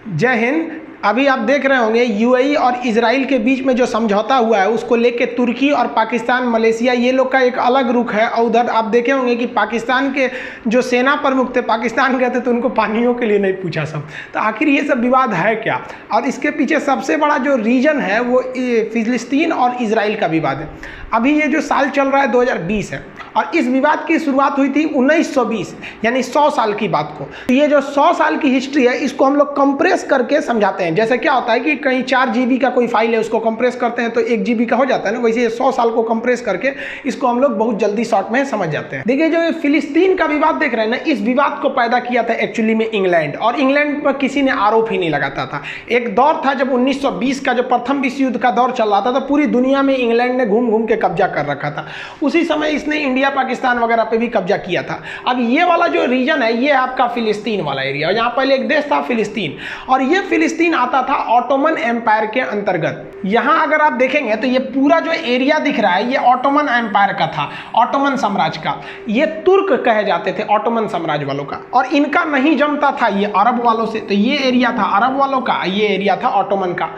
जय हिंद। अभी आप देख रहे होंगे यूएई और इजराइल के बीच में जो समझौता हुआ है उसको लेके तुर्की और पाकिस्तान, मलेशिया ये लोग का एक अलग रुख है। और उधर आप देखे होंगे कि पाकिस्तान के जो सेना प्रमुख थे पाकिस्तान गए थे तो उनको पानियों के लिए नहीं पूछा सब। तो आखिर ये सब विवाद है क्या? और इसके पीछे सबसे बड़ा जो रीजन है वो फिलिस्तीन और इजराइल का विवाद है। अभी ये जो साल चल रहा है 2020 है और इस विवाद की शुरुआत हुई थी 1920 यानी 100 साल की बात को। ये जो 100 साल की हिस्ट्री है इसको हम लोग कंप्रेस करके समझाते हैं। जैसे क्या होता है कि कहीं 4 GB का कोई फाइल है उसको कंप्रेस करते हैं तो 1 GB का हो जाता है ना, वैसे 100 साल को कंप्रेस करके इसको हम लोग बहुत जल्दी शॉर्ट में समझ जाते हैं। देखिए जो ये फिलिस्तीन का विवाद देख रहे हैं ना, इस विवाद को पैदा किया था एक्चुअली में इंग्लैंड, और इंग्लैंड पर किसी ने आरोप ही नहीं लगाता था। एक दौर था जब 1920 का जो प्रथम विश्व युद्ध का दौर चल रहा था तो पूरी दुनिया में इंग्लैंड ने घूम घूम के कब्जा कर रखा था। उसी समय इसने इंडिया, पाकिस्तान वगैरह पे भी कब्जा किया था। अब ये वाला जो रीजन है ये आपका फिलिस्तीन वाला एरिया, यहाँ पहले एक देश था फिलिस्तीन, और ये फिलिस्तीन आता था ऑटोमन एम्पायर के अंतर्गत। यहाँ अगर आप देखेंगे तो ये पूरा जो एरिया दिख रहा है ये ऑटोमन एम्पायर का था, ऑटोमन साम्राज्य का। ये तुर्क कहे जाते थे ऑटोमन साम्राज्य वालों का, और इनका नहीं जमता था ये अरब वालों से। तो ये एरिया था अरब वालों का, ये एरिया था ऑटोमन का।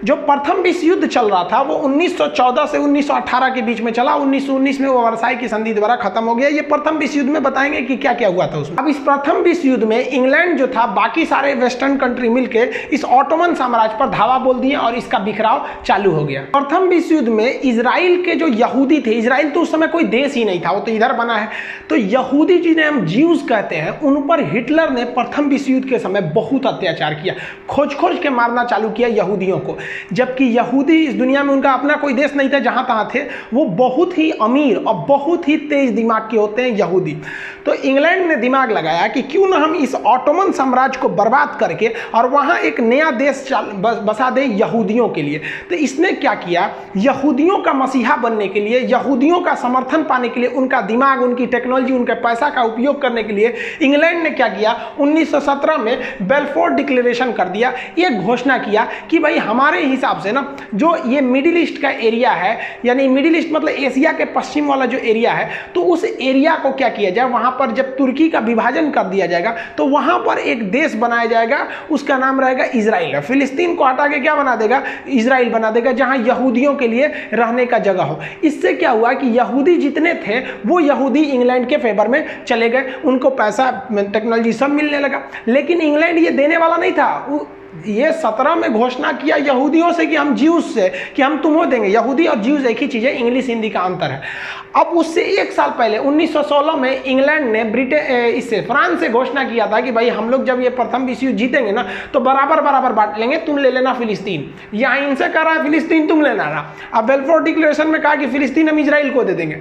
जो प्रथम विश्व युद्ध चल रहा था वो 1914 से 1918 के बीच में चला। 1919 में वो वर्साई की संधि द्वारा खत्म हो गया। ये प्रथम विश्व युद्ध में बताएंगे कि क्या क्या हुआ था उसमें। अब इस प्रथम विश्व युद्ध में इंग्लैंड जो था बाकी सारे वेस्टर्न कंट्री मिलके इस ऑटोमन साम्राज्य पर धावा बोल दिए और इसका बिखराव चालू हो गया। प्रथम विश्व युद्ध में इजराइल के जो यहूदी थे, इजराइल तो उस समय कोई देश ही नहीं था, वो तो इधर बना है, तो यहूदी जिन्हें हम ज्यूज कहते हैं उन पर हिटलर ने प्रथम विश्व युद्ध के समय बहुत अत्याचार किया, खोज खोज के मारना चालू किया यहूदियों को। जबकि यहूदी इस दुनिया में उनका अपना कोई देश नहीं था, जहां तहां थे, वो बहुत ही अमीर और बहुत ही तेज दिमाग के होते हैं यहूदी। तो इंग्लैंड ने दिमाग लगाया कि क्यों ना हम इस ऑटोमन साम्राज्य को बर्बाद करके और वहां एक नया देश बसा दें यहूदियों के लिए। तो इसने क्या किया, यहूदियों का मसीहा बनने के लिए, यहूदियों का समर्थन पाने के लिए, उनका दिमाग, उनकी टेक्नोलॉजी, उनके पैसा का उपयोग करने के लिए इंग्लैंड ने क्या किया, 1917 में बेलफोर डिक्लेरेशन कर दिया। ये घोषणा किया कि भाई हमारे हिसाब से ना जो ये मिडिल ईस्ट का एरिया है, यानी मिडिल ईस्ट मतलब एशिया के पश्चिम वाला जो एरिया है, तो उस एरिया को क्या किया जाए, वहां पर जब तुर्की का विभाजन कर दिया जाएगा तो वहां पर एक देश बनाया जाएगा, उसका नाम रहेगा इजराइल। फिलिस्तीन को हटा के क्या बना देगा, इजराइल बना देगा, जहां यहूदियों के लिए रहने का जगह हो। इससे क्या हुआ कि यहूदी जितने थे वो यहूदी इंग्लैंड के फेवर में चले गए, उनको पैसा, टेक्नोलॉजी सब मिलने लगा। लेकिन इंग्लैंड ये देने वाला नहीं था। ये 17 में घोषणा किया यहूदियों से कि हम ज्यूज से कि हम तुम्हें देंगे। यहूदी और ज्यूज एक ही चीज है, इंग्लिश हिंदी का अंतर है। अब उससे एक साल पहले 1916 में इंग्लैंड ने इससे फ्रांस से घोषणा किया था कि भाई हम लोग जब ये प्रथम विश्व युद्ध जीतेंगे ना तो बराबर बराबर बांट लेंगे, तुम ले लेना फिलिस्तीन। यहाँ इनसे कह रहा है फिलिस्तीन तुम लेना ना। अब बेलफोर डिक्लेरेशन में कहा कि फिलिस्तीन हम इजराइल को दे देंगे।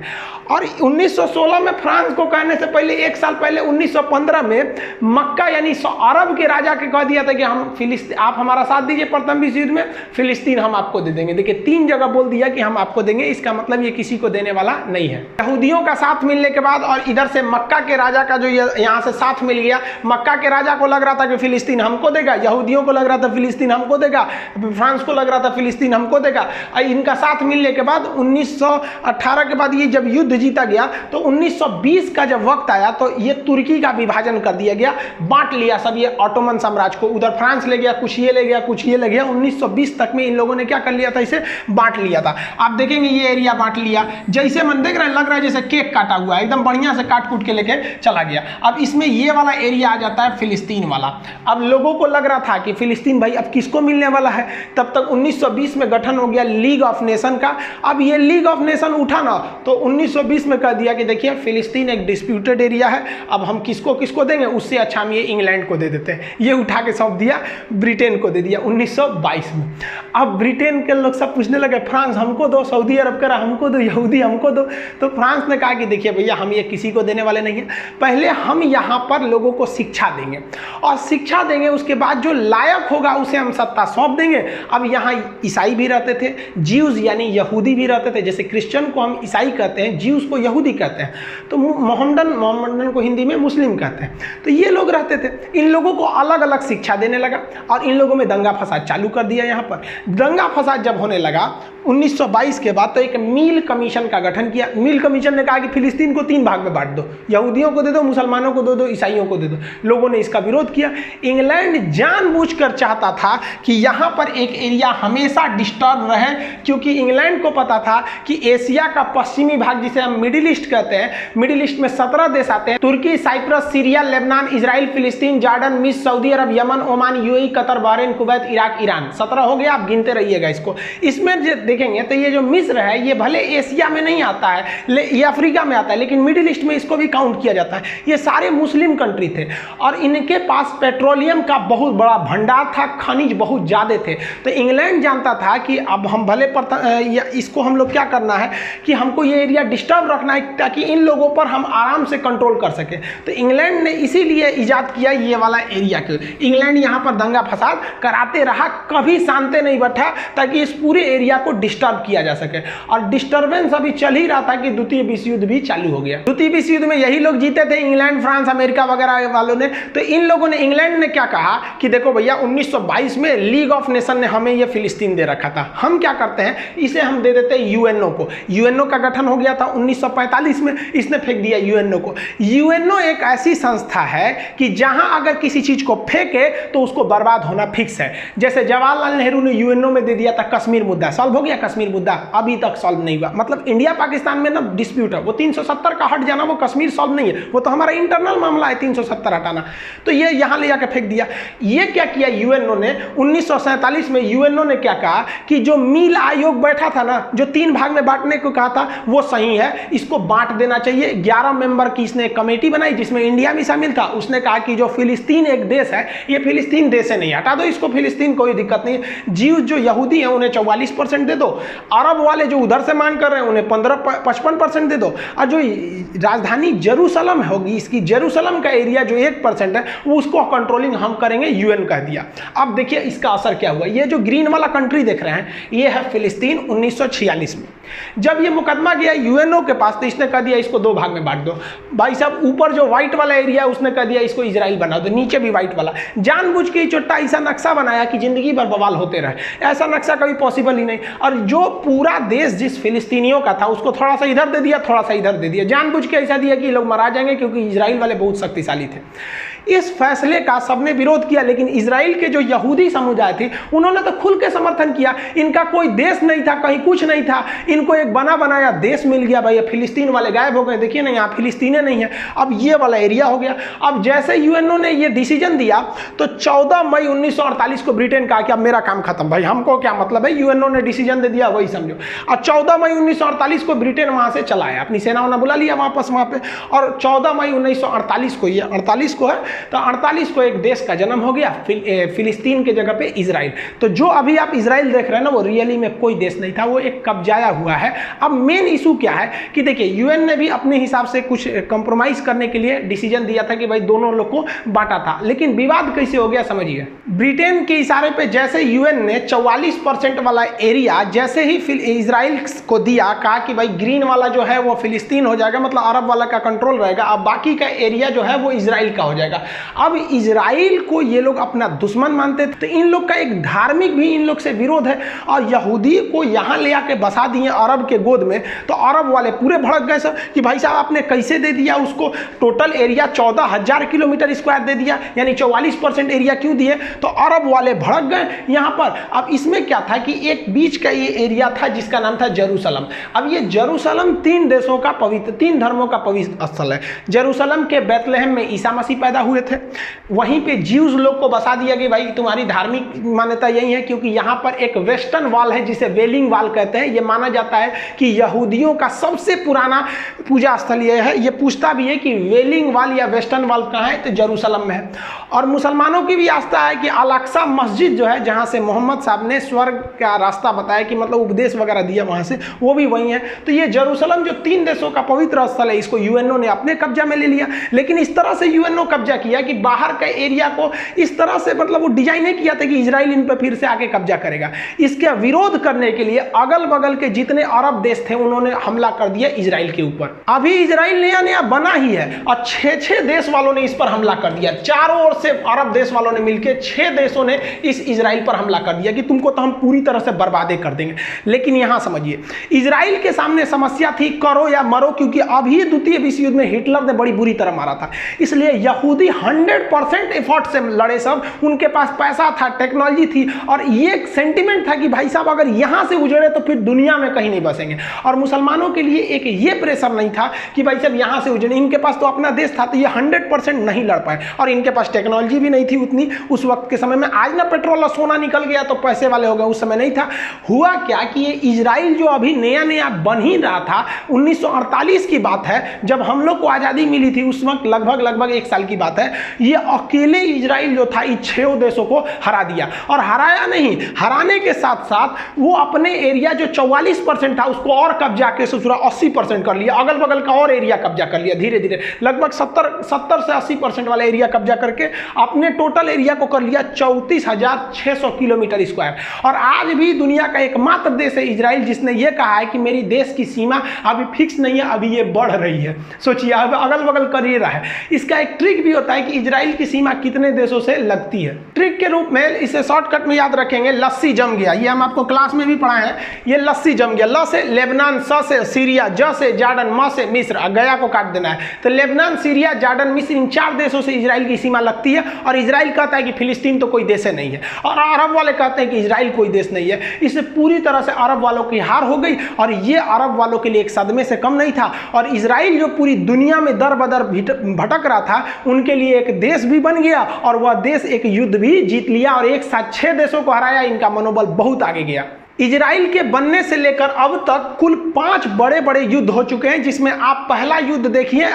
और 1916 में फ्रांस को कहने से पहले एक साल पहले 1915 में मक्का यानी अरब के राजा के कह दिया था कि हम आप हमारा साथ दीजिए प्रथम विश्व युद्ध में, फिलिस्तीन हम आपको दे देंगे। देखिए 3 जगह बोल दिया कि हम आपको देंगे, इसका मतलब ये किसी को देने वाला नहीं है। यहूदियों का साथ मिलने के बाद और इधर से मक्का के राजा का जो यहाँ से साथ मिल गया, मक्का के राजा को लग रहा था कि फिलिस्तीन हमको देगा, यहूदियों को लग रहा था फिलिस्तीन हमको देगा, फ्रांस को लग रहा था फिलिस्तीन हमको देगा। इनका साथ मिलने के बाद 1918 के बाद ये जब युद्ध जीता गया तो 1920 का जब वक्त आया तो ये तुर्की का विभाजन कर दिया गया, बांट लिया सब ये ऑटोमन साम्राज्य को। उधर फ्रांस ले गया, कुछ ये ले गया, कुछ ये ले गया। 1920 तक में इन लोगों ने क्या कर लिया था, इसे बांट लिया था। आप देखेंगे ये एरिया बांट लिया, जैसे मन देख रहे हैं, लग रहा है जैसे केक काटा हुआ है, एकदम बढ़िया से काट कूट के लेके चला गया। अब इसमें ये वाला एरिया आ जाता है फिलिस्तीन वाला। अब लोगों को लग रहा था कि फिलिस्तीन भाई अब किसको मिलने वाला है। तब तक 1920 में गठन हो गया लीग ऑफ नेशन का। अब ये लीग ऑफ नेशन उठा ना तो 1920 में कह दिया कि देखिए फिलिस्तीन एक डिस्प्यूटेड एरिया है, अब हम किसको किसको देंगे, उससे अच्छा हम ये इंग्लैंड को दे देते हैं। ये उठा के सौंप दिया, ब्रिटेन को दे दिया 1922 में। अब ब्रिटेन के लोग सब पूछने लगे फ्रांस हमको दो, सऊदी अरब करा हमको दो, यहूदी हमको दो। तो फ्रांस ने कहा कि देखिए भैया हम ये किसी को देने वाले नहीं हैं, पहले हम यहाँ पर लोगों को शिक्षा देंगे और शिक्षा देंगे, उसके बाद जो लायक होगा उसे हम सत्ता सौंप देंगे। अब यहाँ ईसाई भी रहते थे, ज्यूज यानी यहूदी भी रहते थे, जैसे क्रिश्चियन को हम ईसाई कहते हैं, ज्यूज को यहूदी कहते हैं, तो मोहम्मदन को हिंदी में मुस्लिम कहते हैं। तो ये लोग रहते थे, इन लोगों को अलग अलग शिक्षा देने लगा। और इन लोगों में दंगा फसाद चालू कर दिया। यहाँ पर दंगा फसाद जब होने लगा 1922 के बाद, तो एक मील कमीशन का गठन किया। मील कमीशन ने कहा कि फिलिस्तीन को 3 भाग में बांट दो, यहूदियों को दे दो, मुसलमानों को दे दो, ईसाइयों को दे दो। लोगों ने इसका विरोध किया। इंग्लैंड जानबूझकर चाहता था कि यहाँ पर एक एरिया हमेशा डिस्टर्ब रहे, क्योंकि इंग्लैंड को पता था कि एशिया का पश्चिमी भाग, जिसे हम मिडिल ईस्ट कहते हैं, मिडिल ईस्ट में 17 देश आते हैं, तुर्की, साइप्रस, सीरिया, लेबनान, इजराइल, फिलिस्तीन, जॉर्डन, मिस्र, Saudi Arab, Yemen, Oman, UAE, Qatar, Bahrain, Kuwait, Iraq, Iran. 17 हो गया, आप गिनते रहिएगा इसको। इसमें जो देखेंगे तो ये जो मिस्र है, ये भले एशिया में नहीं आता है, ये अफ्रीका में आता है, लेकिन मिडिल ईस्ट में इसको भी काउंट किया जाता है। ये सारे मुस्लिम कंट्री थे और इनके पास पेट्रोलियम का बहुत बड़ा भंडार था, खनिज बहुत ज़्यादा थे। तो इंग्लैंड जानता था कि अब हम भले इसको हम लोग क्या करना है कि हमको ये एरिया डिस्टर्ब रखना है, ताकि इन लोगों पर हम आराम से कंट्रोल कर सके। तो इंग्लैंड ने इसीलिए इजाद किया ये वाला एरिया को। इंग्लैंड यहाँ पर दंगा फसाद कराते रहा, कभी शांति नहीं बैठा, ताकि इस पूरे एरिया को डिस्टर्ब किया जा सके। और डिस्टर्बेंस अभी चल ही रहा था कि द्वितीय विश्व युद्ध भी चालू हो गया। द्वितीय विश्व युद्ध में यही लोग जीते थे, इंग्लैंड, फ्रांस, अमेरिका वगैरह वालों ने। तो इन लोगों ने, इंग्लैंड ने क्या कहा कि देखो भैया 1922 में लीग ऑफ नेशन ने हमें ये फिलिस्तीन दे रखा था, हम क्या करते हैं इसे हम दे देते हैं यूएनओ को। यूएनओ का गठन हो गया था 1945 में, इसने फेंक दिया यूएनओ को। यूएनओ एक ऐसी संस्था है कि जहां अगर किसी चीज को फेंके तो उसको बर्बाद होना फिक्स है। जैसे जवाहरलाल नेहरू ने यूएनओ में दे दिया था कश्मीर मुद्दा, सॉल्व हो गया कश्मीर मुद्दा, अभी तक सॉल्व नहीं हुआ। मतलब इंडिया पाकिस्तान में ना डिस्प्यूट है, वो 370 का हट जाना, वो कश्मीर सॉल्व नहीं है, वो तो हमारा इंटरनल मामला है 370 हटाना। तो ये यहां ले जाकर फेंक दिया। ये क्या किया यूएनओ ने 1947 में, यूएनओ ने क्या कहा कि जो मील आयोग बैठा था ना, जो 3 भाग में बांटने को कहा था, वो सही है, इसको बांट देना चाहिए। 11 मेंबर की इसने कमेटी बनाई जिसमें इंडिया भी शामिल था। उसने कहा कि जो फिलिस्तीन एक देश है, ये फिलिस्तीन देश है नहीं, हटा दो इसको, फिलिस्तीन कोई दिक्कत नहीं। जीव जो यहूदी हैं उन्हें 44% दे दो, अरब वाले जो उधर से मांग कर रहे हैं उन्हें 55% दे दो, और जो राजधानी जेरूसलम होगी, इसकी जेरूसलम का एरिया जो 1% है, वो उसको कंट्रोलिंग हम करेंगे, यूएन कह दिया। अब देखिए इसका असर क्या हुआ। ये जो ग्रीन वाला कंट्री देख रहे हैं, ये है फिलिस्तीन। 1946 में जब ये मुकदमा गया यूएनओ के पास, तो इसने कह दिया इसको 2 भाग में बांट दो। भाई साहब ऊपर जो व्हाइट वाला एरिया है उसने कह दिया इसको इजराइल बना दो, नीचे भी व्हाइट वाला। जानबूझ के छोटा ऐसा नक्शा बनाया कि जिंदगी भर बवाल होते रहे। ऐसा नक्शा कभी पॉसिबल ही नहीं। और जो पूरा देश जिस फिलिस्तीनियों का था उसको थोड़ा सा इधर दे दिया, थोड़ा सा इधर दे दिया, जानबूझ के ऐसा दिया कि लोग मरा जाएंगे, क्योंकि इजराइल वाले बहुत शक्तिशाली थे। इस फैसले का सबने विरोध किया, लेकिन इजराइल के जो यहूदी समुदाय थे उन्होंने तो खुल के समर्थन किया। इनका कोई देश नहीं था, कहीं कुछ नहीं था, इनको एक बना बनाया देश मिल गया। भाई फिलिस्तीन वाले गायब हो गए, देखिए ना यहाँ फिलिस्तीने नहीं है, अब ये वाला एरिया हो गया। अब जैसे यूएनओ ने ये डिसीजन दिया तो 14 मई 1948 को ब्रिटेन कहा कि अब मेरा काम खत्म, भाई हमको क्या मतलब है, यूएनओ ने डिसीजन दे दिया वही समझो। और 14 मई 1948 को ब्रिटेन वहां से चला आया, अपनी सेना बुला लिया वापस वहां पे। और 14 मई 1948 को, ये 48 को है, तो 48 को एक देश का जन्म हो गया, फिलिस्तीन के जगह पे इजराइल। तो जो अभी आप इजराइल देख रहे हैं ना, वो रियली में कोई देश नहीं था, वो एक कब्जाया हुआ है। अब मेन इशू क्या है कि देखिए यूएन ने भी अपने हिसाब से कुछ कंप्रोमाइज करने के लिए डिसीजन दिया था कि भाई दोनों लोग को बांटा था, लेकिन विवाद कैसे हो गया समझिए। ब्रिटेन के इशारे पे जैसे यूएन ने 44% वाला एरिया जैसे ही इजराइल को दिया, कहा कि भाई ग्रीन वाला जो है वो फिलिस्तीन हो जाएगा, मतलब अरब वाला का कंट्रोल रहेगा, अब बाकी का एरिया जो है वो इजराइल का हो जाएगा। अब इजराइल को ये लोग अपना दुश्मन मानते थे, तो इन लोग का एक धार्मिक भी इन लोग से विरोध है, और यहूदी को यहाँ ले आके बसा दिए अरब के गोद में। तो अरब वाले पूरे भड़क गए सर कि भाई साहब आपने कैसे दे दिया उसको, टोटल एरिया 14,000 किलोमीटर स्क्वायर दे दिया, यानी 44% एरिया क्यों दिए। तो अरब वाले भड़क गए यहाँ पर। अब इसमें क्या था कि एक बीच का ये एरिया था जिसका नाम था जेरूसलम। अब ये जेरूसलम 3 देशों का पवित्र, 3 धर्मों का पवित्र स्थल है। जेरूसलम के बैतलहम में ईसा मसीह पैदा हुए थे, वहीं पे ज्यूज लोग को बसा दिया कि भाई तुम्हारी धार्मिक मान्यता यही है, क्योंकि यहाँ पर एक वेस्टर्न वॉल है जिसे वेलिंग वॉल कहते हैं। ये माना जाता है कि यहूदियों का सबसे पुराना पूजा स्थल ये है। ये पूछता भी है कि वेलिंग वॉल या वेस्टर्न वॉल कहाँ है, तो जेरूसलम में है। और मुसलमानों की भी आस्था है कि अल-अक्सा मस्जिद जो है, जहाँ से मोहम्मद साहब ने स्वर्ग का रास्ता बताया कि मतलब उपदेश वगैरह दिया वहाँ से, वो भी वही है। तो ये जेरूसलम जो 3 देशों का पवित्र स्थल है, इसको यूएनओ ने अपने कब्जा में ले लिया। लेकिन इस तरह से यूएनओ कब्जा किया कि बाहर का एरिया को इस तरह से मतलब वो डिजाइन नहीं किया था कि इजराइल इन पर फिर से आके कब्जा करेगा। इसके विरोध करने के लिए अगल बगल के जितने अरब देश थे उन्होंने हमला कर दिया इजराइल के ऊपर। अभी इजराइल नया नया बना ही है और 6 देश वालों ने इस पर हमला कर दिया। चारों ओर से अरब देश वालों ने मिलकर 6 देशों ने इस इजराइल पर हमला कर दिया कि तुमको तो हम पूरी तरह से बर्बादे कर देंगे। लेकिन यहां समझिए, इजराइल के सामने समस्या थी करो या मरो, क्योंकि अभी द्वितीय विश्व युद्ध में हिटलर ने बड़ी बुरी तरह मारा था। इसलिए यहूदी 100% एफर्ट से लड़े सब। उनके पास पैसा था, टेक्नोलॉजी थी और ये सेंटिमेंट था कि भाई साहब अगर यहां से उजड़े तो फिर दुनिया में कहीं नहीं बसेंगे। और मुसलमानों के लिए एक ये प्रेशर नहीं था कि भाई साहब यहां से उजड़े, इनके पास तो अपना देश था, तो ये 100% नहीं लड़ पाए। और इनके पास टेक्नोलॉजी भी नहीं थी उतनी उस वक्त के समय में। आज ना पेट्रोल और सोना निकल गया तो पैसे वाले हो गए, उस समय नहीं था। हुआ क्या कि ये इजराइल जो अभी नया नया बन ही रहा था, 1948 की बात है जब हम लोग को आज़ादी मिली थी, उस वक्त लगभग 1 साल की बात है। ये अकेले इजराइल जो था इन 6 देशों को हरा दिया। और हराया नहीं, हराने के साथ साथ वो अपने एरिया जो 44% था उसको और कब्जा के 80% कर लिया। अगल बगल का और एरिया कब्जा कर लिया धीरे धीरे, लगभग 70 से 80% वाला एरिया कब्जा करके अपने टोटल एरिया को कर लिया 34,600 किलोमीटर स्क्वायर। और आज भी दुनिया का एकमात्र देश है इजराइल जिसने ये कहा है कि मेरी देश की सीमा अभी फिक्स नहीं है, अभी ये बढ़ रही है। सोचिए, अब अगल बगल कर ही रहा है। इसका एक ट्रिक भी होता है कि इजराइल की सीमा कितने देशों से लगती है। ट्रिक के रूप में इसे शॉर्टकट में याद रखेंगे, लस्सी जम गया। ये हम आपको क्लास में भी पढ़ाए हैं। ये लस्सी जम गया। ल से लेबनान, स से सीरिया, ज से जॉर्डन, म से मिस्र, गया को काट देना है। तो लेबनान, सीरिया, जॉर्डन, मिस्र, इन 4 देशों से इजराइल की सीमा लगती है। और इजराइल कहता है कि फिलिस्तीन तो कोई देश नहीं है, और अरब वाले कहते हैं कि इजराइल कोई देश नहीं है। इससे पूरी तरह से अरब वालों की हार हो गई और ये अरब वालों के लिए एक सदमे से कम नहीं था। और इजराइल जो पूरी दुनिया में दर बदर भटक रहा था, उनके लिए एक देश भी बन गया और वह देश एक युद्ध भी जीत लिया और एक साथ 6 देशों को हराया। इनका मनोबल बहुत आगे गया। इजराइल के बनने से लेकर अब तक कुल 5 बड़े बड़े युद्ध हो चुके हैं, जिसमें आप पहला युद्ध देखिए,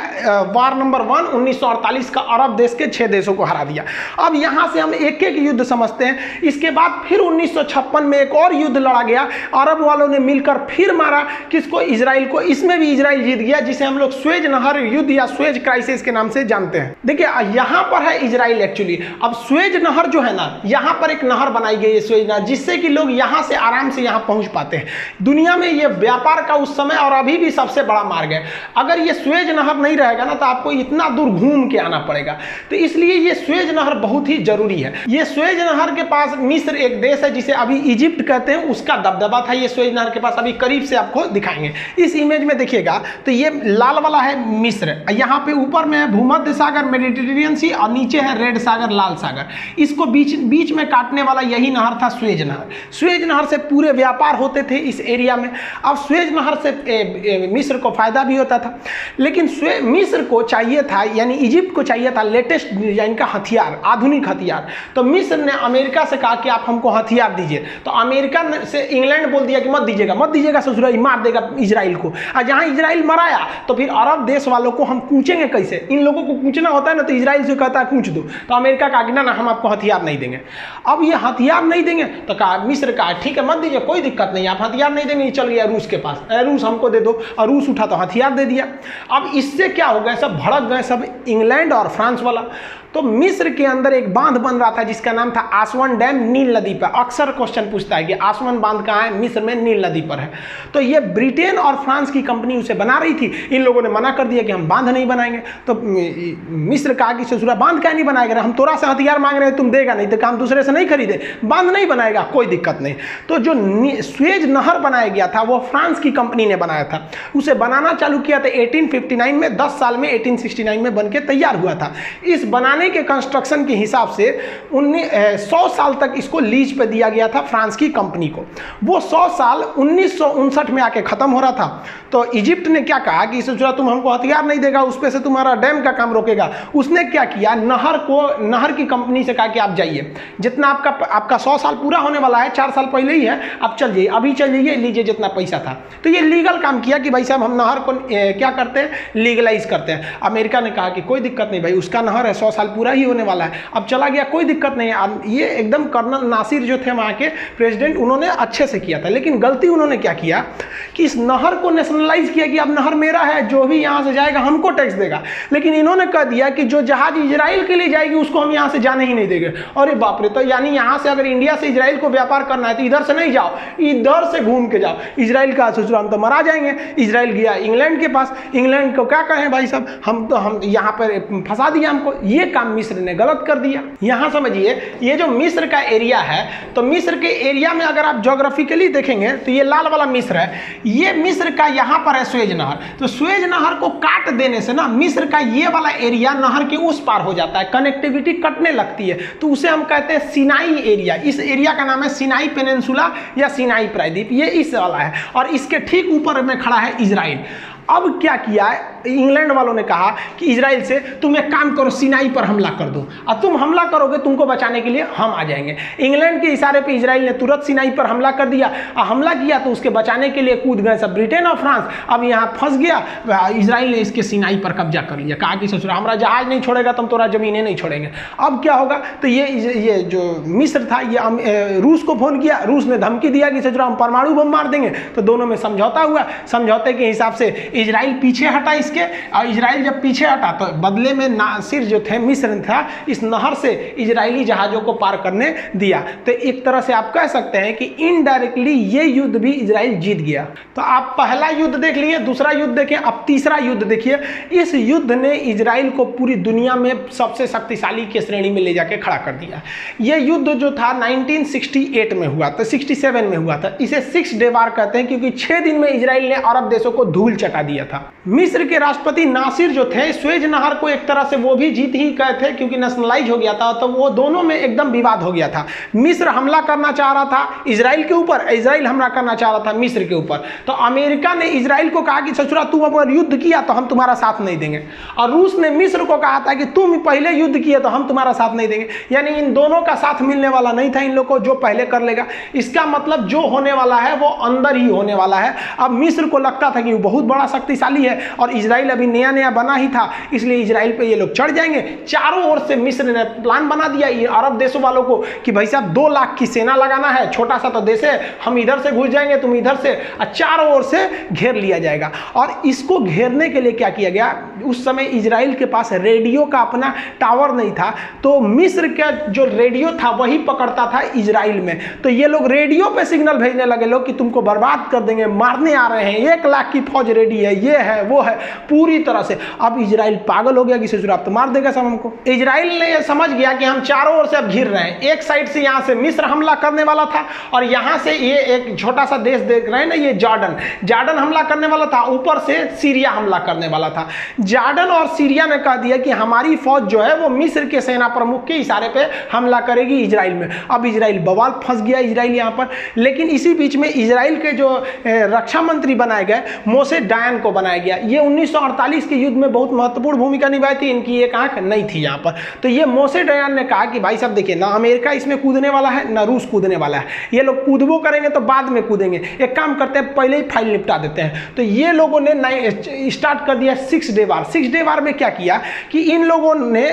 वार नंबर 1 1948 का अरब देश के 6 देशों को हरा दिया। अब यहां से हम एक एक युद्ध समझते हैं। इसके बाद फिर 1956 में एक और युद्ध लड़ा गया, अरब वालों ने मिलकर फिर मारा किसको, इजराइल को। इसमें भी इजराइल जीत गया, जिसे हम लोग स्वेज नहर युद्ध या स्वेज क्राइसिस के नाम से जानते हैं। देखिए यहां पर है इजराइल एक्चुअली। अब स्वेज नहर जो है ना, यहां पर एक नहर बनाई गई है स्वेज नहर, जिससे कि लोग यहां से आराम से यहां पहुंच पाते हैं। दुनिया में यह व्यापार का उस समय और अभी भी सबसे बड़ा मार्ग है। अगर ये स्वेज नहर नहीं रहेगा ना तो आपको इतना दूर घूम के आना पड़ेगा। तो इसलिए ये स्वेज नहर बहुत ही जरूरी है। ये स्वेज नहर के पास मिस्र एक देश है जिसे अभी इजिप्ट कहते हैं, उसका दबदबा था ये स्वेज नहर के पास। अभी करीब से आपको दिखाएंगे। इस इमेज में देखिएगा तो ये लाल वाला है मिस्र, यहाँ पे ऊपर में है भूमध्य सागर मेडिटेरेनियन सी, और नीचे है रेड सागर लाल सागर। इसको बीच में काटने वाला यही नहर था स्वेज नहर। स्वेज नहर से पूरे व्यापार होते थे इस एरिया में। अब स्वेज नहर से मिस्र को फायदा भी होता था, लेकिन मिस्र को चाहिए था, यानी इजिप्ट को चाहिए था लेटेस्ट डिजाइन का हथियार, आधुनिक हथियार। तो मिस्र ने अमेरिका से कहा कि आप हमको हथियार दीजिए। तो अमेरिका से इंग्लैंड बोल दिया कि मत दीजिएगा ससुराल, मार देगा इजराइल को। और जहां इजराइल मराया तो फिर अरब देश वालों को हम कूचेंगे कैसे, इन लोगों को कूचना होता है ना, तो इजराइल से कहता है कूच दो। तो अमेरिका का ना हम आपको हथियार नहीं देंगे। अब ये हथियार नहीं देंगे तो कहा, मिस्र का ठीक है मत दीजिए, कोई दिक्कत नहीं, आप हथियार नहीं देंगे। चल गया रूस के पास, रूस हमको दे दो, और रूस उठा तो हथियार दे दिया। अब इससे क्या हो गया, सब भड़क गए सब इंग्लैंड और फ्रांस वाला। तो मिस्र के अंदर एक बांध बन रहा था जिसका नाम था आसवन डैम, नील नदी पर। अक्सर क्वेश्चन पूछता है कि आसवन बांध कहाँ है, मिस्र में नील नदी पर है। तो ये ब्रिटेन और फ्रांस की कंपनी उसे बना रही थी। इन लोगों ने मना कर दिया कि हम बांध नहीं बनाएंगे। तो मिस्र कहा कि ससुरा बांध क्या नहीं बनाएगा, हम तोरा से हथियार मांग रहे हैं, तुम देगा नहीं, तो काम दूसरे से नहीं खरीदे, बांध नहीं बनाएगा, कोई दिक्कत नहीं। तो जो स्वेज नहर बनाया गया था वो फ्रांस की कंपनी ने बनाया था। उसे बनाना चालू किया था 1859 में, 10 साल में 1869 में बनके तैयार हुआ था। इस बनाने के कंस्ट्रक्शन के हिसाब से 100 साल तक इसको लीज पे दिया गया था फ्रांस की कंपनी को। वो 100 साल 1959 में आके खत्म हो रहा था। तो इजिप्ट ने क्या कहा कि इससे तुम हमको हथियार नहीं देगा, उस पे से तुम्हारा डैम का काम रोकेगा। उसने क्या किया, नहर की कंपनी से कहा कि आप जाइए, जितना आपका 100 साल पूरा होने वाला है, 4 साल पहले ही है, आप चल जाइए, अभी चल जाइए, लीजिए जितना पैसा था। तो ये लीगल काम किया कि भाई साहब हम नहर को क्या करते हैं, लीगलाइज करते हैं। अमेरिका ने कहा कि कोई दिक्कत नहीं भाई, उसका नहर है, 100 साल पूरा ही होने वाला है। अब चला गया, कोई दिक्कत नहीं है। ये एकदम कर्नल नासिर जो थे वहाँ के प्रेसिडेंट, उन्होंने अच्छे से किया था, लेकिन गलती उन्होंने क्या किया कि इस नहर को नेशनलाइज किया कि अब नहर मेरा है, जो भी यहाँ से जाएगा हमको टैक्स देगा। लेकिन इन्होंने कह दिया कि जो जहाज इजराइल के लिए जाएगी उसको हम यहाँ से जाने ही नहीं देंगे। अरे बाप रे, तो यानी यहाँ से अगर इंडिया से इजराइल को व्यापार करना है तो इधर से नहीं जाओ, इधर से घूम के जाओ। इजराइल का सोचो हम तो मरा जाएंगे। इजराइल गया इंग्लैंड के पास, इंग्लैंड को क्या कहें भाई साहब, हम यहाँ पर फंसा दिया हमको। ये काम मिस्र ने गलत कर दिया। यहाँ समझिए, ये जो मिस्र का एरिया है, तो मिस्र के एरिया में अगर आप ज्योग्राफिकली देखेंगे तो ये लाल वाला मिस्र है, ये मिस्र का यहाँ पर है स्वेज नहर। तो स्वेज नहर को काट देने से ना मिस्र का ये वाला एरिया नहर के उस पार हो जाता है, कनेक्टिविटी कटने लगती है, तो उसे हम कहते हैं सिनाई एरिया। इस एरिया का नाम है सिनाई पेनिनसुला या सिनाई प्रायद्वीप, ये इस वाला है। और इसके ठीक ऊपर में खड़ा है इजराइल। अब क्या किया है, इंग्लैंड वालों ने कहा कि इजराइल से तुम एक काम करो, सिनाई पर हमला कर दो, और तुम हमला करोगे तुमको बचाने के लिए हम आ जाएंगे। इंग्लैंड के इशारे पे इजराइल ने तुरंत सिनाई पर हमला कर दिया, और हमला किया तो उसके बचाने के लिए कूद गए सब ब्रिटेन और फ्रांस। अब यहाँ फंस गया, इजराइल ने इसके सिनाई पर कब्जा कर लिया, कहा कि ससुरा हमारा जहाज नहीं छोड़ेगा तुम, तोरा जमीनें नहीं छोड़ेंगे। अब क्या होगा, तो ये जो मिस्र था ये रूस को फोन किया, रूस ने धमकी दिया कि ससुरा हम परमाणु बम मार देंगे। तो दोनों में समझौता हुआ, समझौते के हिसाब से इजराइल पीछे हटा इसके, और इजराइल जब पीछे हटा तो बदले में नासिर जो थे मिस्र था, इस नहर से इजरायली जहाजों को पार करने दिया। तो एक तरह से आप कह सकते हैं कि इनडायरेक्टली ये युद्ध भी इजराइल जीत गया। तो आप पहला युद्ध देख लिए, दूसरा युद्ध देखें, अब तीसरा युद्ध देखिए। इस युद्ध ने इजराइल को पूरी दुनिया में सबसे शक्तिशाली के श्रेणी में ले जाके खड़ा कर दिया। ये युद्ध जो था 1968 में हुआ था, 67 में हुआ था। इसे 6 डे वार कहते हैं, क्योंकि 6 दिन में इजराइल ने अरब देशों को धूल चटा दिया था। मिस्र के राष्ट्रपति नासिर जो थे, स्वेज नहर को एक तरह से वो भी जीत ही गए थे, क्योंकि नेशनलाइज हो गया था, तो वो दोनों में एकदम विवाद हो गया था। मिस्र हमला करना चाह रहा था इजराइल के ऊपर, इजराइल हमला करना चाह रहा था मिस्र के ऊपर। तो अमेरिका ने इजराइल को कहा कि ससुरा तू अगर युद्ध किया तो हम तुम्हारा साथ नहीं देंगे, और रूस ने मिस्र को कहा था कि तुम पहले युद्ध किए तो हम तुम्हारा साथ नहीं देंगे। यानी इन दोनों का साथ मिलने वाला नहीं था इन लोग को, जो पहले कर लेगा। इसका मतलब जो होने वाला है वो अंदर ही होने वाला है। अब मिस्र को लगता था कि वो बहुत बड़ा शक्तिशाली है, और इजराइल अभी नया नया बना ही था, इसलिए इजराइल पे ये लोग चढ़ जाएंगे। चारों ओर से मिस्र ने प्लान बना दिया ये अरब देशों वालों को कि भाई साहब 2 लाख की सेना लगाना है, छोटा सा तो देश है, हम इधर से घुस जाएंगे तुम इधर से, और चारों ओर से घेर लिया जाएगा। और इसको घेरने के लिए क्या किया गया, उस समय इजराइल के पास रेडियो का अपना टावर नहीं था, तो मिस्र का जो रेडियो था वही पकड़ता था इजराइल में। तो ये लोग रेडियो पे सिग्नल भेजने लगे लोग कि तुमको बर्बाद कर देंगे, मारने आ रहे हैं, 1 लाख की फौज रेडी है, ये है वो है, पूरी तरह से। अब इजराइल पागल हो गया कि ससुर आप तो मार देगा सब हमको। इजराइल ने यह समझ गया कि हम चारों ओर से अब घिर रहे हैं। एक साइड से यहाँ से मिस्र हमला करने वाला था, और यहाँ से ये एक छोटा सा देश देख रहे हैं ना, ये जॉर्डन हमला करने वाला था, ऊपर से सीरिया हमला करने वाला था। जॉर्डन और सीरिया ने कह दिया कि हमारी फौज जो है वो मिस्र के सेना प्रमुख के इशारे पे हमला करेगी इजराइल में। अब इजराइल बवाल फंस गया इजराइल यहाँ पर। लेकिन इसी बीच में इजराइल के जो रक्षा मंत्री बनाए गए, मोशे डायन को बनाया गया। ये 1948 के युद्ध में बहुत महत्वपूर्ण भूमिका निभाई थी, इनकी एक आंख नहीं थी यहाँ पर। तो ये मोशे डायन ने कहा कि भाई साहब देखिए, ना अमेरिका इसमें कूदने वाला है ना रूस कूदने वाला है, ये लोग कूदबो करेंगे तो बाद में कूदेंगे, एक काम करते हैं पहले ही फाइल निपटा देते हैं। तो ये लोगों ने स्टार्ट कर दिया 6 डे वार। 6 डे वार में क्या किया कि इन लोगों ने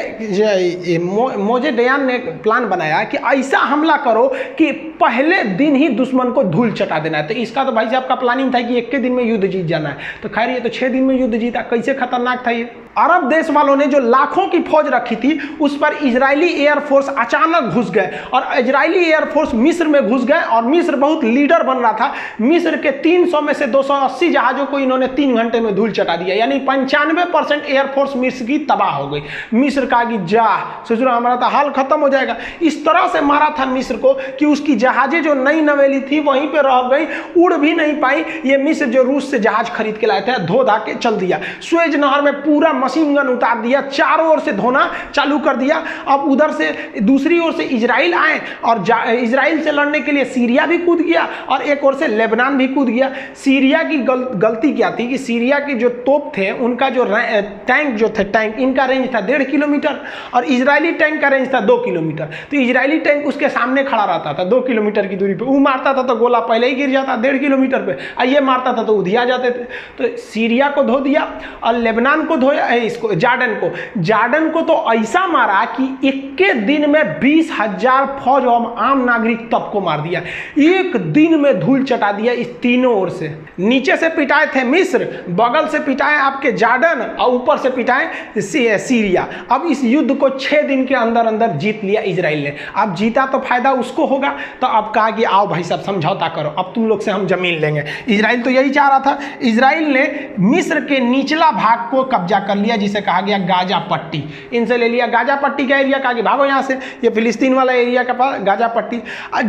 मोशे डायन ने प्लान बनाया कि ऐसा हमला करो कि पहले दिन ही दुश्मन को धूल चटा देना है। तो इसका तो भाई साहब का प्लानिंग था कि 1 के दिन में युद्ध जीत जाना है। तो खैर ये तो 6 दिन में युद्ध जीता, कैसे खतरनाक था ये। अरब देश वालों ने जो लाखों की फौज रखी थी उस पर इजरायली एयरफोर्स अचानक घुस गए, और इजरायली एयरफोर्स मिस्र में घुस गए, और मिस्र बहुत लीडर बन रहा था। मिस्र के 300 में से 280 जहाजों को इन्होंने 3 घंटे में धूल चटा दिया, यानी 95% एयरफोर्स मिस्र की तबाह हो गई। मिस्र कहा कि जा ससुरा हमारा तो हाल खत्म हो जाएगा। इस तरह से मारा था मिस्र को कि उसकी जहाजें जो नई नवेली थी वहीं पर रह गई, उड़ भी नहीं पाई। ये मिस्र जो रूस से जहाज खरीद के लाए थे धो धा के चल दिया। स्वेज नहर में पूरा मशीन गन उतार दिया, चारों ओर से धोना चालू कर दिया। अब उधर से दूसरी ओर से इजराइल आए, और इजराइल से लड़ने के लिए सीरिया भी कूद गया, और एक ओर से लेबनान भी कूद गया। सीरिया की गलती क्या थी कि सीरिया की जो तोप थे उनका जो टैंक जो थे, टैंक इनका रेंज था 1.5 किलोमीटर, और इजरायली टैंक का रेंज था 2 किलोमीटर। तो इजरायली टैंक उसके सामने खड़ा रहता था 2 किलोमीटर की दूरी पे, वो मारता था तो गोला पहले ही गिर जाता 1.5 किलोमीटर पे, और ये मारता था तो उधिया जाते थे। तो सीरिया को धो दिया और लेबनान को धोया, इसको जार्डन को तो ऐसा मारा कि एक के दिन में 20,000 फौज और आम नागरिक तब को मार दिया, एक दिन में धूल चटा दिया इस तीनों ओर से। नीचे से पिटाए थे मिस्र, बगल से पिटाए आपके जार्डन और ऊपर से पिटाए सीरिया। अब इस युद्ध को 6 दिन के अंदर अंदर जीत लिया इजराइल ने। अब जीता तो फायदा उसको होगा, तो अब कहा कि आओ भाई सब समझौता करो, अब तुम लोग से हम जमीन लेंगे। इजराइल तो यही चाह रहा था। इजराइल ने मिस्र के निचला भाग को कब्जा कर लिया, जिसे कहा गया गाजा पट्टी। इनसे ले लिया गाजा पट्टी का एरिया, कहा कि भागो यहाँ से, ये फिलिस्तीन वाला एरिया का पास गाजा पट्टी।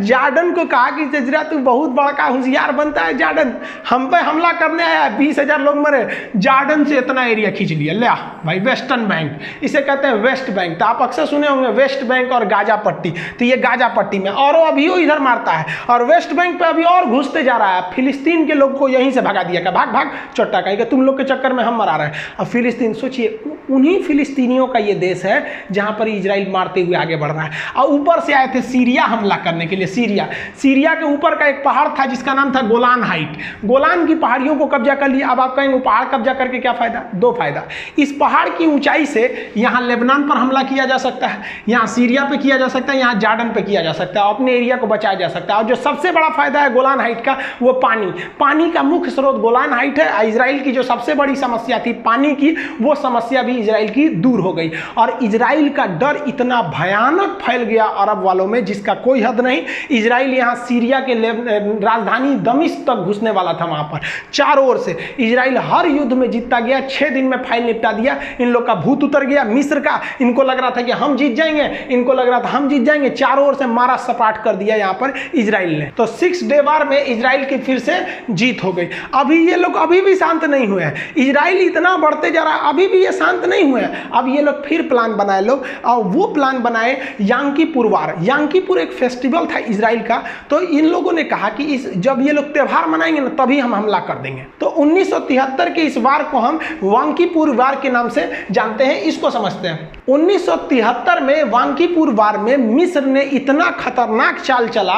जार्डन को कहा कि जजरा तू बहुत बड़ा होशियार बनता है, जार्डन हम पे हमला करने आया, 20,000 लोग मरे, जार्डन से इतना एरिया खींच लिया, ले भाई वेस्टर्न बैंक, इसे कहते हैं वेस्ट बैंक। तो आप अक्सर सुने होंगे वेस्ट बैंक और गाजा पट्टी, तो ये गाजा पट्टी में, और वो अभी इधर मारता है, और वेस्ट बैंक पे अभी और घुसते जा रहा है। फिलिस्तीन के लोग को यहीं से भगा दिया, भाग भाग चोट्टा कहेगा, तुम लोग के चक्कर में हम मरा रहे हैं। अब फिलिस्तीन, सोचिए उन्हीं फिलिस्तीनियों का ये देश है जहां पर इजराइल मारते हुए आगे बढ़ रहा है। और ऊपर से आए थे सीरिया हमला करने के लिए। सीरिया के ऊपर का एक पहाड़ था जिसका नाम था गोलान हाइट। गोलान की पहाड़ियों को कब्जा कर लिया। अब आप कहेंगे पहाड़ कब्जा करके क्या फायदा? 2 फायदा। इस पहाड़ की ऊंचाई से यहाँ लेबनान पर हमला किया जा सकता है, यहाँ सीरिया पे किया जा सकता है, यहाँ जार्डन पे किया जा सकता है, अपने एरिया को बचाया जा सकता है। और जो सबसे बड़ा फायदा है गोलान हाइट का, वो पानी का मुख्य स्रोत गोलान हाइट है। इजराइल की जो सबसे बड़ी समस्या थी पानी की, वो समस्या भी इजराइल की दूर हो गई। और इजराइल का डर इतना भयानक फैल गया अरब वालों में जिसका कोई हद नहीं। इजराइल यहाँ सीरिया के राजधानी दमिश्क तक घुसने वाला था। वहां पर चारों ओर से इजराइल हर युद्ध में जीतता गया। 6 दिन में फाइल निपटा दिया। इन लोग का भूत उतर गया मिस्र का। इनको लग रहा था कि हम जीत जाएंगे, इनको लग रहा था हम जीत जाएंगे। चारों ओर से मारा सपाट कर दिया यहाँ पर इजराइल ने। तो 6 डे वार में इजराइल की फिर से जीत हो गई। अभी ये लोग अभी भी शांत नहीं हुए हैं। इजराइल इतना बढ़ते जा रहा है, अभी भी ये शांत नहीं हुए हैं। अब ये लोग फिर प्लान बनाए लोग, और वो प्लान बनाए यांकीपुर वार। यांकीपुर एक फेस्टिवल था इजराइल का। तो इन लोगों ने कहा कि जब ये लोग त्योहार मनाएंगे ना तभी हम हमला कर देंगे। तो 1973 के इस वार को हम वांकीपुर वार के नाम से जानते हैं, इसको समझते हैं। 1973 में वांकीपुर वार में मिस्र ने इतना खतरनाक चाल चला,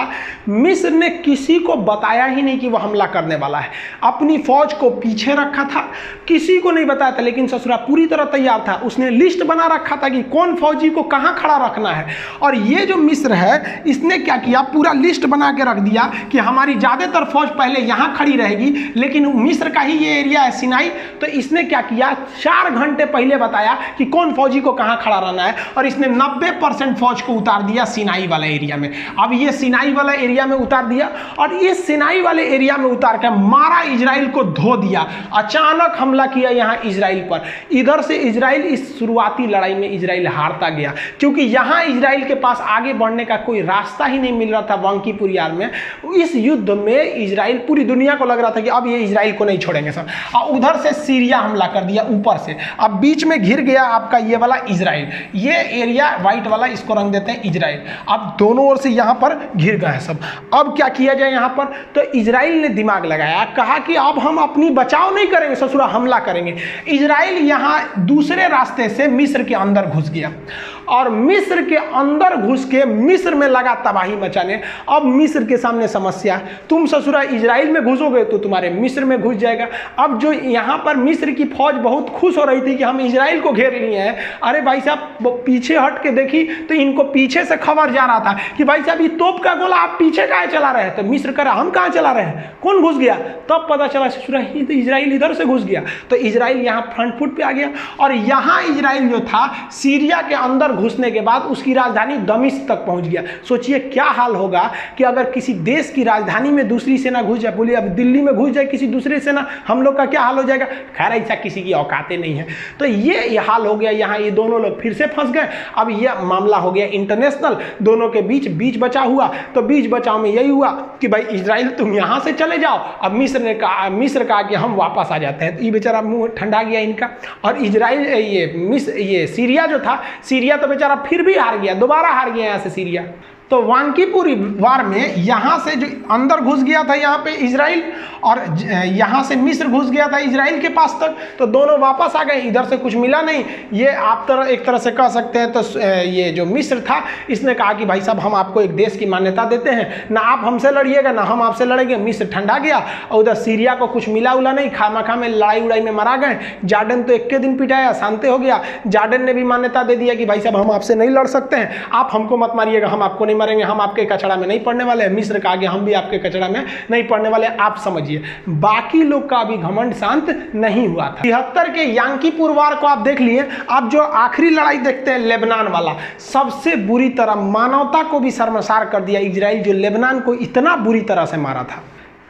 मिस्र ने किसी को बताया ही नहीं कि वह हमला करने वाला है। अपनी फौज को पीछे रखा था, किसी को नहीं बताया था, लेकिन ससुरा पूरी तरह तैयार था। उसने लिस्ट बना रखा था कि कौन फौजी को कहां खड़ा रखना है। और ये जो मिस्र है, इसने क्या किया, पूरा लिस्ट बना के रख दिया कि हमारी ज्यादातर फौज पहले यहां खड़ी रहेगी, लेकिन मिस्र का ही ये एरिया है सिनाई। तो इसने क्या किया, 4 घंटे पहले बताया कि कौन फौजी को कहां खड़ा रहना है, और इसने 90% फौज को उतार दिया सिनाई वाला एरिया में। अब ये सिनाई वाला एरिया में उतार दिया, और इस सिनाई वाले एरिया में उतार कर मारा, इजराइल को धो दिया। अचानक हमला किया यहाँ इजराइल पर। इधर से इजराइल, इस शुरुआती लड़ाई में इजराइल हारता गया, क्योंकि यहाँ इजराइल के पास आगे बढ़ने का कोई रास्ता ही नहीं मिल रहा था। वांकीपुर यार में इस युद्ध में इजराइल, पूरी दुनिया को लग रहा था कि अब ये इजराइल को नहीं छोड़ेंगे सब। और उधर से सीरिया हमला कर दिया ऊपर से। अब बीच में घिर गया आपका ये वाला इजराइल, ये एरिया व्हाइट वाला, इसको रंग देते हैं इजराइल। अब दोनों ओर से यहाँ पर घिर गए सब। अब क्या किया जाए यहाँ पर? तो इजराइल ने दिमाग लगाया, कहा कि अब हम अपनी बचाव नहीं करेंगे, ससुरा हमला करेंगे। इजराइल यहाँ दूसरे रास्ते से मिस्र के अंदर घुस गया, और मिस्र के अंदर घुस के मिस्र में लगा तबाही मचाने। अब मिस्र के सामने समस्या, तुम ससुरा इजराइल में घुसोगे तो तुम्हारे मिस्र में घुस जाएगा। अब जो यहाँ पर मिस्र की फौज बहुत खुश हो रही थी कि हम इजराइल को घेर लिए हैं। अरे भाई साहब, पीछे हट के देखी तो इनको पीछे से खबर जा रहा था कि भाई साहब ये तोप का गोला आप पीछे कहाँ चला रहे हैं। तो मिस्र कह रहा हम कहाँ चला रहे हैं, कौन घुस गया? तब पता चला ससुरा इजराइल इधर से घुस गया। तो इजराइल यहाँ फ्रंट फुट पे आ गया, और यहाँ इजराइल जो था सीरिया के अंदर घुसने के बाद उसकी राजधानी दमिश्क तक पहुंच गया। सोचिए क्या हाल होगा कि अगर किसी देश की राजधानी में दूसरी सेना घुस जाए। बोलिए अब दिल्ली में घुस जाए किसी दूसरी सेना, हम लोग का क्या हाल हो जाएगा? खैर ऐसा किसी की औकातें नहीं है। तो ये हाल हो गया यहाँ। ये दोनों लोग फिर से फंस गए। अब यह मामला हो गया इंटरनेशनल, दोनों के बीच बचा हुआ। तो बीच बचाव में यही हुआ कि भाई इजराइल तुम यहाँ से चले जाओ। अब मिस्र कहा कि हम वापस आ जाते हैं। तो ये बेचारा मुंह ठंडा गया इनका। और इजराइल ये सीरिया जो था, सीरिया तो बेचारा फिर भी हार गया, दोबारा हार गया यहाँ से सीरिया। तो वांकीपुर वार में यहाँ से जो अंदर घुस गया था यहाँ पे इजराइल, और यहाँ से मिस्र घुस गया था इजराइल के पास तक, तो दोनों वापस आ गए, इधर से कुछ मिला नहीं। ये आप एक तरह से कह सकते हैं। तो ये जो मिस्र था इसने कहा कि भाई साहब हम आपको एक देश की मान्यता देते हैं, ना आप हमसे लड़िएगा ना हम आपसे लड़ेंगे। मिस्र ठंडा गया और उधर सीरिया को कुछ मिला उला नहीं, खामा में लड़ाई उड़ाई में मारा गए। जॉर्डन तो एक के दिन पिटाया, शांति हो गया। जॉर्डन ने भी मान्यता दे दिया कि भाई साहब हम आपसे नहीं लड़ सकते हैं, आप हमको मत मारिएगा, हम आपको नहीं मारेंगे, हम आपके कचड़ा में नहीं पड़ने वाले हैं। मिस्र का आगे हम भी आपके कचड़ा में नहीं पड़ने वाले, आप समझिए। बाकी लोग का अभी घमंड शांत नहीं हुआ था। 73 के यांकीपुर वार को आप देख लिए। अब जो आखिरी लड़ाई देखते हैं लेबनान वाला, सबसे बुरी तरह मानवता को भी शर्मसार कर दिया इजराइल, जो लेबनान को इतना बुरी तरह से मारा था।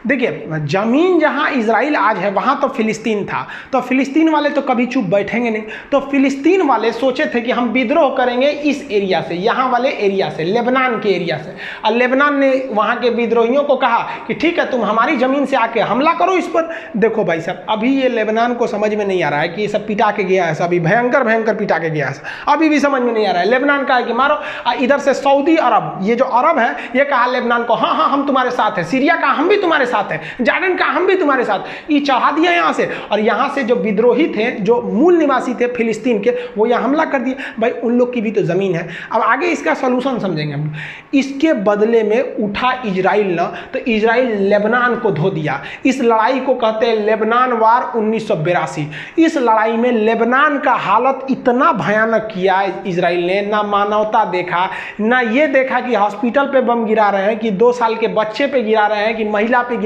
देखिए, जमीन जहां इजराइल आज है वहां तो फिलिस्तीन था, तो फिलिस्तीन वाले तो कभी चुप बैठेंगे नहीं। तो फिलिस्तीन वाले सोचे थे कि हम विद्रोह करेंगे इस एरिया से, यहाँ वाले एरिया से, लेबनान के एरिया से। और लेबनान ने वहाँ के विद्रोहियों को कहा कि ठीक है, तुम हमारी ज़मीन से आके हमला करो इस पर। देखो भाई साहब, अभी ये लेबनान को समझ में नहीं आ रहा है कि ये सब पिटा के गया है, अभी भयंकर भयंकर पिटा के गया है, अभी भी समझ में नहीं आ रहा है। लेबनान का है कि मारो। इधर से सऊदी अरब, ये जो अरब है, ये कहा लेबनान को हाँ हाँ हम तुम्हारे साथ हैं। सीरिया का हम भी तुम्हारे साथ है, जॉर्डन का हम भी तुम्हारे साथ। ये चढ़ा दिया यहाँ से, और यहाँ से जो विद्रोही थे, जो मूल निवासी थे फिलिस्तीन के, वो यहाँ हमला कर दिए। भाई उन लोग की भी तो जमीन है। अब आगे इसका सॉल्यूशन समझेंगे हम। इसके बदले में उठा इजराइल न, तो इजराइल लेबनान को धो दिया। इस लड़ाई को कहते हैं लेबनान वार 1982। इस लड़ाई में लेबनान का हालत इतना भयानक किया इजराइल ने, ना मानवता देखा, ना ये देखा कि हॉस्पिटल पे बम गिरा रहे हैं, कि 2 साल के बच्चे पे गिरा रहे हैं, कि महिला पे गिरा,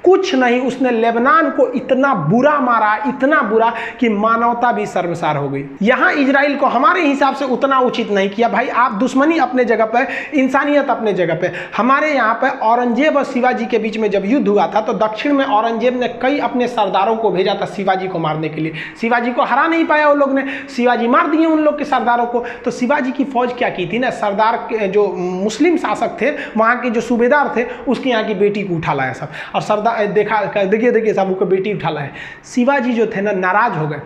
कुछ नहीं। उसने लेबनान को इतना बुरा मारा, इतना बुरा कि मानवता भी शर्मसार हो गई। यहां इजराइल को हमारे हिसाब से उतना उचित नहीं किया। भाई आप दुश्मनी अपने जगह पे, इंसानियत अपने जगह पे। हमारे यहाँ पे औरंगजेब और शिवाजी के बीच में जब युद्ध हुआ था, तो दक्षिण में औरंगजेब ने कई अपने सरदारों को भेजा था शिवाजी को मारने के लिए। शिवाजी को हरा नहीं पाया वो लोग ने, शिवाजी मार दिए उन लोग के सरदारों को। तो शिवाजी की फौज क्या की थी ना, सरदार के जो मुस्लिम शासक थे, वहाँ के जो सूबेदार थे, उसके यहाँ की बेटी को उठा लाया सब। और सरदार देखा, देखिए साहब को बेटी उठा लाए। शिवाजी जो थे ना, नाराज हो गए,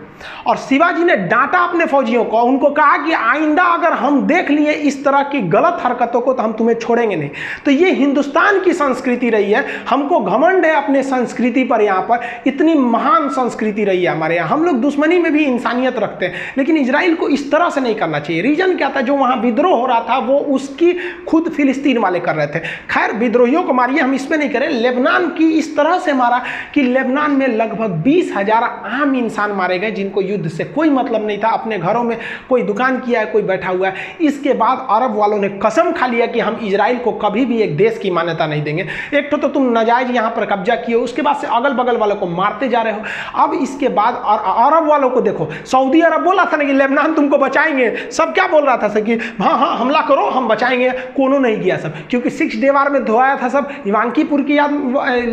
और शिवाजी ने डांटा अपने फौजियों को। उनको कहा कि आइंदा अगर हम देख लिए इस तरह की गलत हरकतों को, तो हम तुम्हें छोड़ेंगे नहीं। तो ये हिंदुस्तान की संस्कृति रही है, हमको घमंड है अपने संस्कृति पर। यहाँ पर इतनी महान संस्कृति रही है हमारे यहाँ, हम लोग दुश्मनी में भी इंसानियत रखते हैं, लेकिन इजराइल को इस तरह से नहीं करना चाहिए। रीजन क्या था, जो वहाँ विद्रोह हो रहा था वो उसकी खुद फिलिस्तीन वाले कर रहे थे। खैर विद्रोहियों को मारिए, हम इस पर नहीं करें। लेबनान की इस तरह से मारा कि लेबनान में लगभग 20,000 आम इंसान मारे गए, जिनको युद्ध से कोई मतलब नहीं था। अपने घरों में कोई दुकान किया है, कोई बैठा हुआ है। इसके बाद अरब वालों ने कसम खा लिया कि हम इजराइल को कभी भी एक देश की मान्यता नहीं देंगे। एक तो तुम नाजायज यहाँ पर कब्जा किए हो, उसके बाद से अगल बगल वालों को मारते जा रहे हो। अब इसके बाद अरब वालों को देखो, सऊदी अरब बोला था ना कि लेबनान तुमको बचाएंगे, सब क्या बोल रहा था सब कि हाँ हाँ हमला करो हम बचाएंगे, कोनो नहीं किया सब, क्योंकि 6 डे वार में धोआया था सब, वांकीपुर की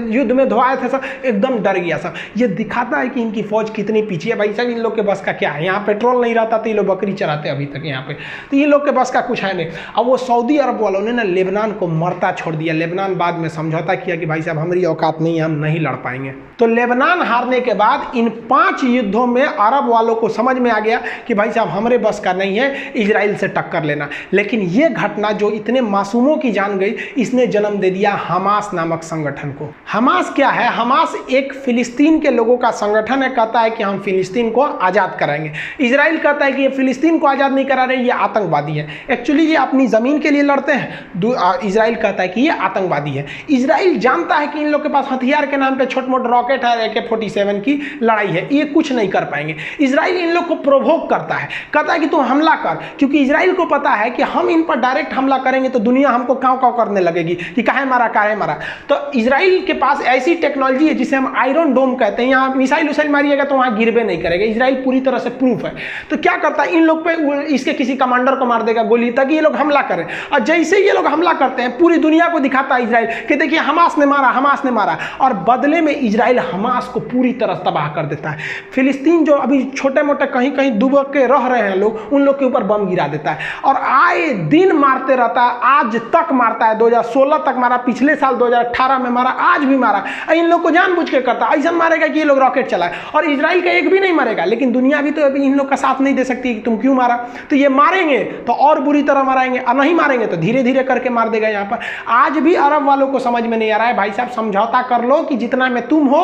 युद्ध में धोआया था सब, एकदम डर गया सब। ये दिखाता है कि इनकी फौज कितनी पीछे है। भाई साहब इन लोग के बस का क्या है, यहाँ पेट्रोल नहीं रहता तो ये लोग बकरी चराते अभी तक यहाँ पे, तो ये लोग के बस का कुछ है नहीं। अब वो सऊदी अरब वालों ने ना लेबनान को मरता छोड़ दिया। लेबनान बाद में समझौता किया कि भाई साहब हमारी औकात नहीं है, हम नहीं लड़ पाएंगे। तो लेबनान हारने के बाद इन 5 युद्धों में अरब वालों को समझ में आ गया कि भाई साहब हमारे बस का नहीं है इजराइल से टक्कर लेना। लेकिन ये घटना जो इतने मासूमों की जान गई, इसने जन्म दे दिया हमास नामक संगठन को। हमास क्या है? हमास एक फिलिस्तीन के लोगों का संगठन है, कहता है कि हम फिलिस्तीन को आज़ाद कराएंगे। इजराइल कहता है कि ये फिलिस्तीन को आज़ाद नहीं करा रहे, ये आतंकवादी है। एक्चुअली ये अपनी ज़मीन के लिए लड़ते हैं। इजराइल कहता है कि ये आतंकवादी है। इजराइल जानता है कि इन लोग के पास हथियार के नाम पे छोट मोट रॉकेट है, AK-47 की लड़ाई है, ये कुछ नहीं कर पाएंगे। इजराइल इन लोग को प्रोवोक करता है, कहता है कि तुम हमला कर, क्योंकि इजराइल को पता है कि हम इन पर डायरेक्ट हमला करेंगे तो दुनिया हमको काँव काँव करने लगेगी कि काहे मारा काहे मारा। तो इजराइल के पास ऐसी टेक्नोलॉजी है जिसे हम आयरन डोम कहते हैं, यहाँ मिसाइल उसाइल मारिएगा तो वहाँ गिरबे नहीं करेगा। इजराइल पूरी तरह से प्रूफ है। तो क्या करता है, इन लोग पे इसके किसी कमांडर को मार देगा गोली, ताकि ये लोग हमला करें। और जैसे ये लोग हमला करते हैं, पूरी दुनिया को दिखाता है इजराइल कि देखिए हमास ने मारा, हमास ने मारा। और बदले में इजराइल हमास को पूरी तरह तबाह कर देता है। फिलिस्तीन जो अभी छोटे मोटे कहीं कहीं दुबक के रह रहे हैं लोग, उन लोग के ऊपर बम गिरा देता है और आए दिन मारते रहता है। आज तक मारता है, 2016 तक मारा, पिछले साल 2018 में मारा, आज भी मारा। इन लोग को जानबूझ के करता, ऐसा मारेगा कि ये लोग रॉकेट चलाए, और इजराइल का एक भी नहीं मरेगा, लेकिन दुनिया भी तो अभी इन लोग का साथ नहीं दे सकती कि तुम क्यों मारा। तो ये मारेंगे तो और बुरी तरह मारेंगे, और नहीं मारेंगे तो धीरे धीरे करके मार देगा। यहाँ पर आज भी अरब वालों को समझ में नहीं आ रहा है, भाई साहब समझौता कर लो कि जितना में तुम हो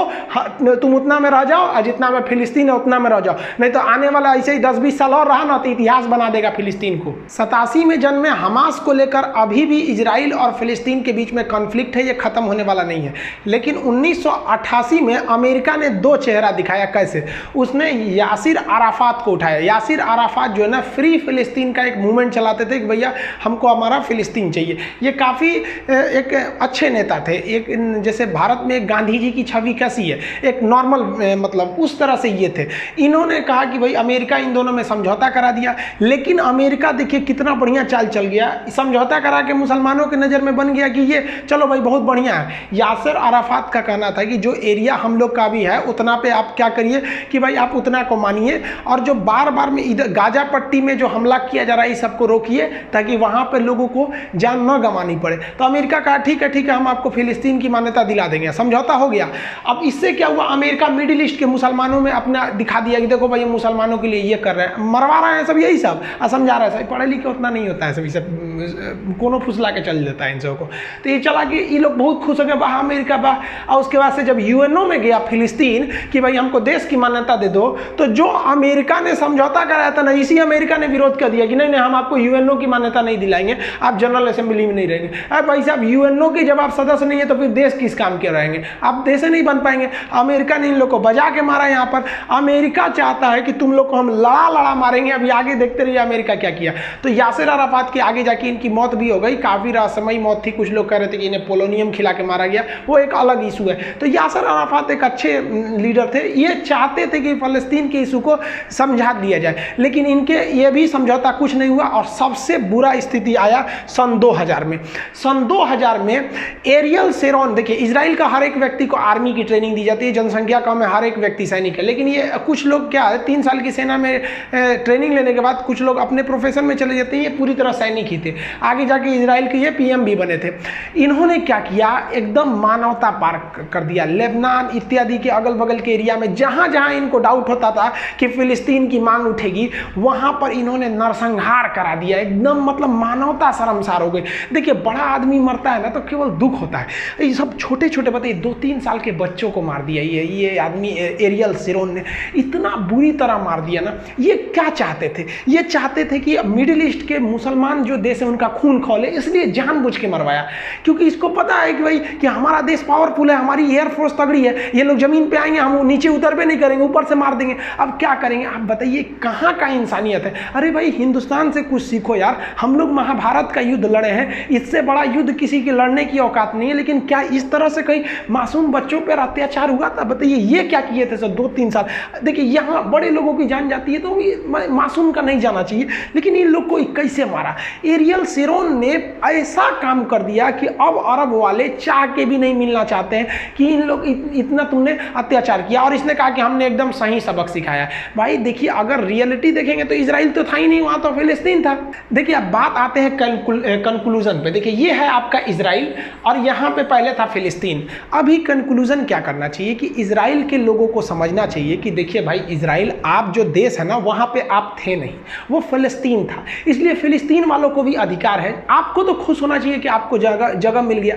तुम उतना में रह जाओ, और जितना में फिलिस्तीन है उतना में रह जाओ, नहीं तो आने वाला ऐसे ही 10-20 साल और रहा ना तो इतिहास बना देगा फिलिस्तीन को। 87 में जन्मे हमास को लेकर अभी भी इजराइल और फिलिस्तीन के बीच में कॉन्फ्लिक्ट है, ये खत्म होने वाला नहीं है। लेकिन 1988 में अमेरिका ने दो चेहरा दिखाया। कैसे? उसने यासिर अराफात को उठाया। यासिर अराफात जो है ना फ्री फिलिस्तीन का एक मूवमेंट चलाते थे कि भैया हमको हमारा फिलिस्तीन चाहिए। ये काफ़ी एक अच्छे नेता थे, एक जैसे भारत में गांधी जी की छवि कैसी है, एक नॉर्मल मतलब उस तरह से ये थे। इन्होंने कहा कि भाई अमेरिका इन दोनों में समझौता करा दिया, लेकिन अमेरिका देखिए कितना बढ़िया चाल चल गया, समझौता करा के मुसलमानों के नज़र में बन गया कि ये चलो भाई बहुत बढ़िया है। यासिर अराफात का कहना था कि जो एरिया हम लोग का भी है उतना पे आप क्या करिए कि भाई आप उतना को मानिए, और जो बार बार में इधर गाजा पट्टी में जो हमला किया जा रहा है इस सबको रोकिए, ताकि वहाँ पर लोगों को जान न गंवानी पड़े। तो अमेरिका कहा ठीक है हम आपको फिलिस्तीन की मान्यता दिला देंगे, समझौता हो गया। अब इससे क्या हुआ, अमेरिका मिडिल ईस्ट के मुसलमानों में अपना दिखा दिया कि देखो भाई मुसलमानों के लिए ये कर रहे हैं, मरवा रहे हैं सब, यही सब समझा रहा है। सब पढ़े लिखे उतना नहीं होता है, सभी सब कोनो फुसला के चल देता है इन सबको। तो ये चला कि ये लोग बहुत खुश हो गए, वाह अमेरिका वाह। और उसके बाद से जब यूएनओ में गया फिलिस्तीन कि भाई हमको देश की मान्यता दे दो, तो जो अमेरिका ने समझौता कराया था ना, इसी अमेरिका ने विरोध कर दिया कि नहीं हम आपको यूएनओ की मान्यता नहीं दिलाएंगे, आप जनरल असेंबली में नहीं रहेंगे। अरे भाई साहब यूएनओ की जब आप सदस्य नहीं है तो फिर देश किस काम के रहेंगे, आप देश नहीं बन पाएंगे। अमेरिका ने इन लोग को बजा के मारा। यहाँ पर अमेरिका चाहता है कि तुम लोग को हम लड़ा मारेंगे। अभी आगे देखते रहिए अमेरिका क्या किया। तो यासिर अराफात की आगे जाके इनकी मौत भी हो गई, काफी रहस्यमयी मौत थी। कुछ लोग कह रहे थे कि इन्हें पोलोनियम खिला के मारा गया, वो एक अलग इशू है। तो यासिर अराफात एक अच्छे लीडर थे, ये चाहते थे कि फलस्तीन के इशू को समझा दिया जाए, लेकिन इनके ये भी समझौता कुछ नहीं हुआ। और सबसे बुरा स्थिति आया सन 2000 में। सन 2000 में एरियल शेरोन, देखिए इजराइल का हर एक व्यक्ति को आर्मी की ट्रेनिंग दी जाती है, जनसंख्या कम है, हर एक व्यक्ति सैनिक है, लेकिन ये कुछ लोग क्या है 3 साल की सेना में ट्रेनिंग लेने के बाद कुछ लोग अपने प्रोफेशन में चले जाते हैं, ये पूरी तरह सैनिक ही थे। आगे जाके इजराइल के ये पीएम भी बने थे। इन्होंने क्या किया, एकदम मानवता पार कर दिया। लेबनान इत्यादि के अगल बगल के एरिया में जहां जहां इनको डाउट होता था कि फिलिस्तीन की मांग उठेगी, वहां पर इन्होंने नरसंहार करा दिया। एकदम मतलब मानवता शर्मसार हो गई। देखिए बड़ा आदमी मरता है ना तो केवल दुख होता है, ये सब छोटे छोटे बताइए 2-3 साल के बच्चों को मार दिया ये आदमी एरियल शेरोन ने, इतना बुरी तरह मार दिया ना। ये क्या चाहते थे, ये चाहते थे कि मिडिल ईस्ट के मुसलमान जो देश है उनका खून खौले, इसलिए जानबूझ के मरवाया, क्योंकि इसको पता है कि भाई कि हमारा देश पावरफुल है, हमारी एयरफोर्स तगड़ी है, ये लोग जमीन पे आएंगे, हम नीचे उतरबे नहीं करेंगे, ऊपर से मार देंगे। अब क्या करेंगे आप बताइए, कहाँ का इंसानियत है। अरे भाई हिंदुस्तान से कुछ सीखो यार, हम लोग महाभारत का युद्ध लड़े हैं, इससे बड़ा युद्ध किसी की लड़ने की औकात नहीं है, लेकिन क्या इस तरह से कहीं मासूम बच्चों पर अत्याचार हुआ था? बताइए ये क्या किए थे सर 2-3 साल। देखिए यहाँ बड़े लोगों की जान जाती है तो मासूम का नहीं जाना चाहिए, लेकिन इन लोग को कैसे मारा। एरियल शेरोन ने ऐसा काम कर दिया कि अब अरब वाले चाह के भी नहीं मिलना चाहते हैं कि इन लोग इतना तुमने अत्याचार किया। और इसने कहा कि हमने एकदम सही सबक सिखाया। भाई देखिए अगर रियलिटी देखेंगे तो इजराइल तो था ही नहीं, वहां तो फिलिस्तीन था। देखिए अब बात आते हैं कंक्लूजन पे। देखिए ये है आपका इजराइल और यहाँ पे पहले था फिलिस्तीन। अभी कंक्लूजन क्या करना चाहिए कि इजराइल के लोगों को समझना चाहिए कि देखिए भाई इजराइल आप जो देश है ना वहाँ पे आप थे नहीं, वो फिलिस्तीन था, इसलिए फिलिस्तीन वालों को भी अधिकार है। आपको तो खुश होना चाहिए कि आपको जगह मिल गया।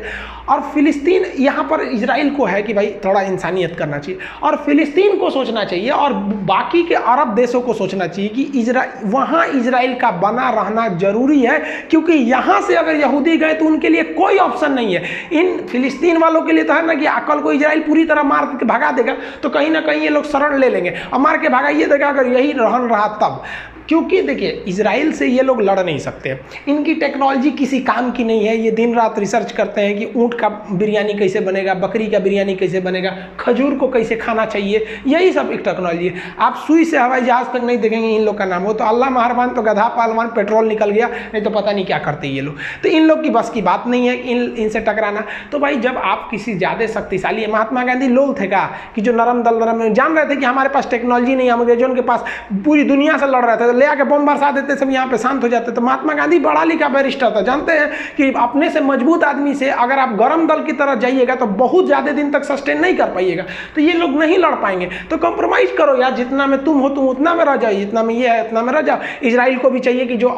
और फिलिस्तीन यहाँ पर इजराइल को है कि भाई थोड़ा इंसानियत करना चाहिए, और फिलिस्तीन को सोचना चाहिए और बाकी के अरब देशों को सोचना चाहिए कि वहाँ इजराइल का बना रहना जरूरी है, क्योंकि यहाँ से अगर यहूदी गए तो उनके लिए कोई ऑप्शन नहीं है। इन फिलिस्तीन वालों के लिए तो है ना कि अकल को इजराइल पूरी तरह मार के भगा देगा तो कहीं ना कहीं ये लोग शरण ले लेंगे और मार के भगाइए देगा अगर यही रहन रहा तब। क्योंकि देखिए इजराइल से ये लोग लड़ नहीं सकते, इनकी टेक्नोलॉजी किसी काम की नहीं है। ये दिन रात रिसर्च करते हैं कि ऊँट का बिरयानी कैसे बनेगा, बकरी का बिरयानी कैसे बनेगा, खजूर को कैसे खाना चाहिए, यही सब एक टेक्नोलॉजी है। आप सुई से हवाई जहाज़ तक नहीं देखेंगे इन लोग का नाम हो तो अल्लाह मेहरबान तो गधा पहलवान पेट्रोल निकल गया, नहीं तो पता नहीं क्या करते ये लोग। तो इन लोग की बस की बात नहीं है इनसे टकराना। तो भाई जब आप किसी ज़्यादा शक्तिशाली है, महात्मा गांधी लोग थे का कि जो नरम दल नरम जान रहे थे कि हमारे पास टेक्नोलॉजी नहीं है, अंग्रेजों के पास पूरी दुनिया से लड़ रहे थे, ले आके बम बरसा देते, सब यहाँ पे शांत हो जाते। तो महात्मा गांधी बड़ा लिखा बैरिस्टर था, जानते हैं कि अपने से मजबूत आदमी से अगर आप गरम दल की तरह तरह जाइएगा तो बहुत ज़्यादा दिन तक सस्टेन नहीं कर पाइएगा, तो ये लोग नहीं लड़ पाएंगे। तो कंप्रोमाइज़ करो यार, जितना में तुम हो तुम उतना में रह जाओ, जितना में ये है उतना में रह जाओ। इजराइल को भी चाहिए कि जो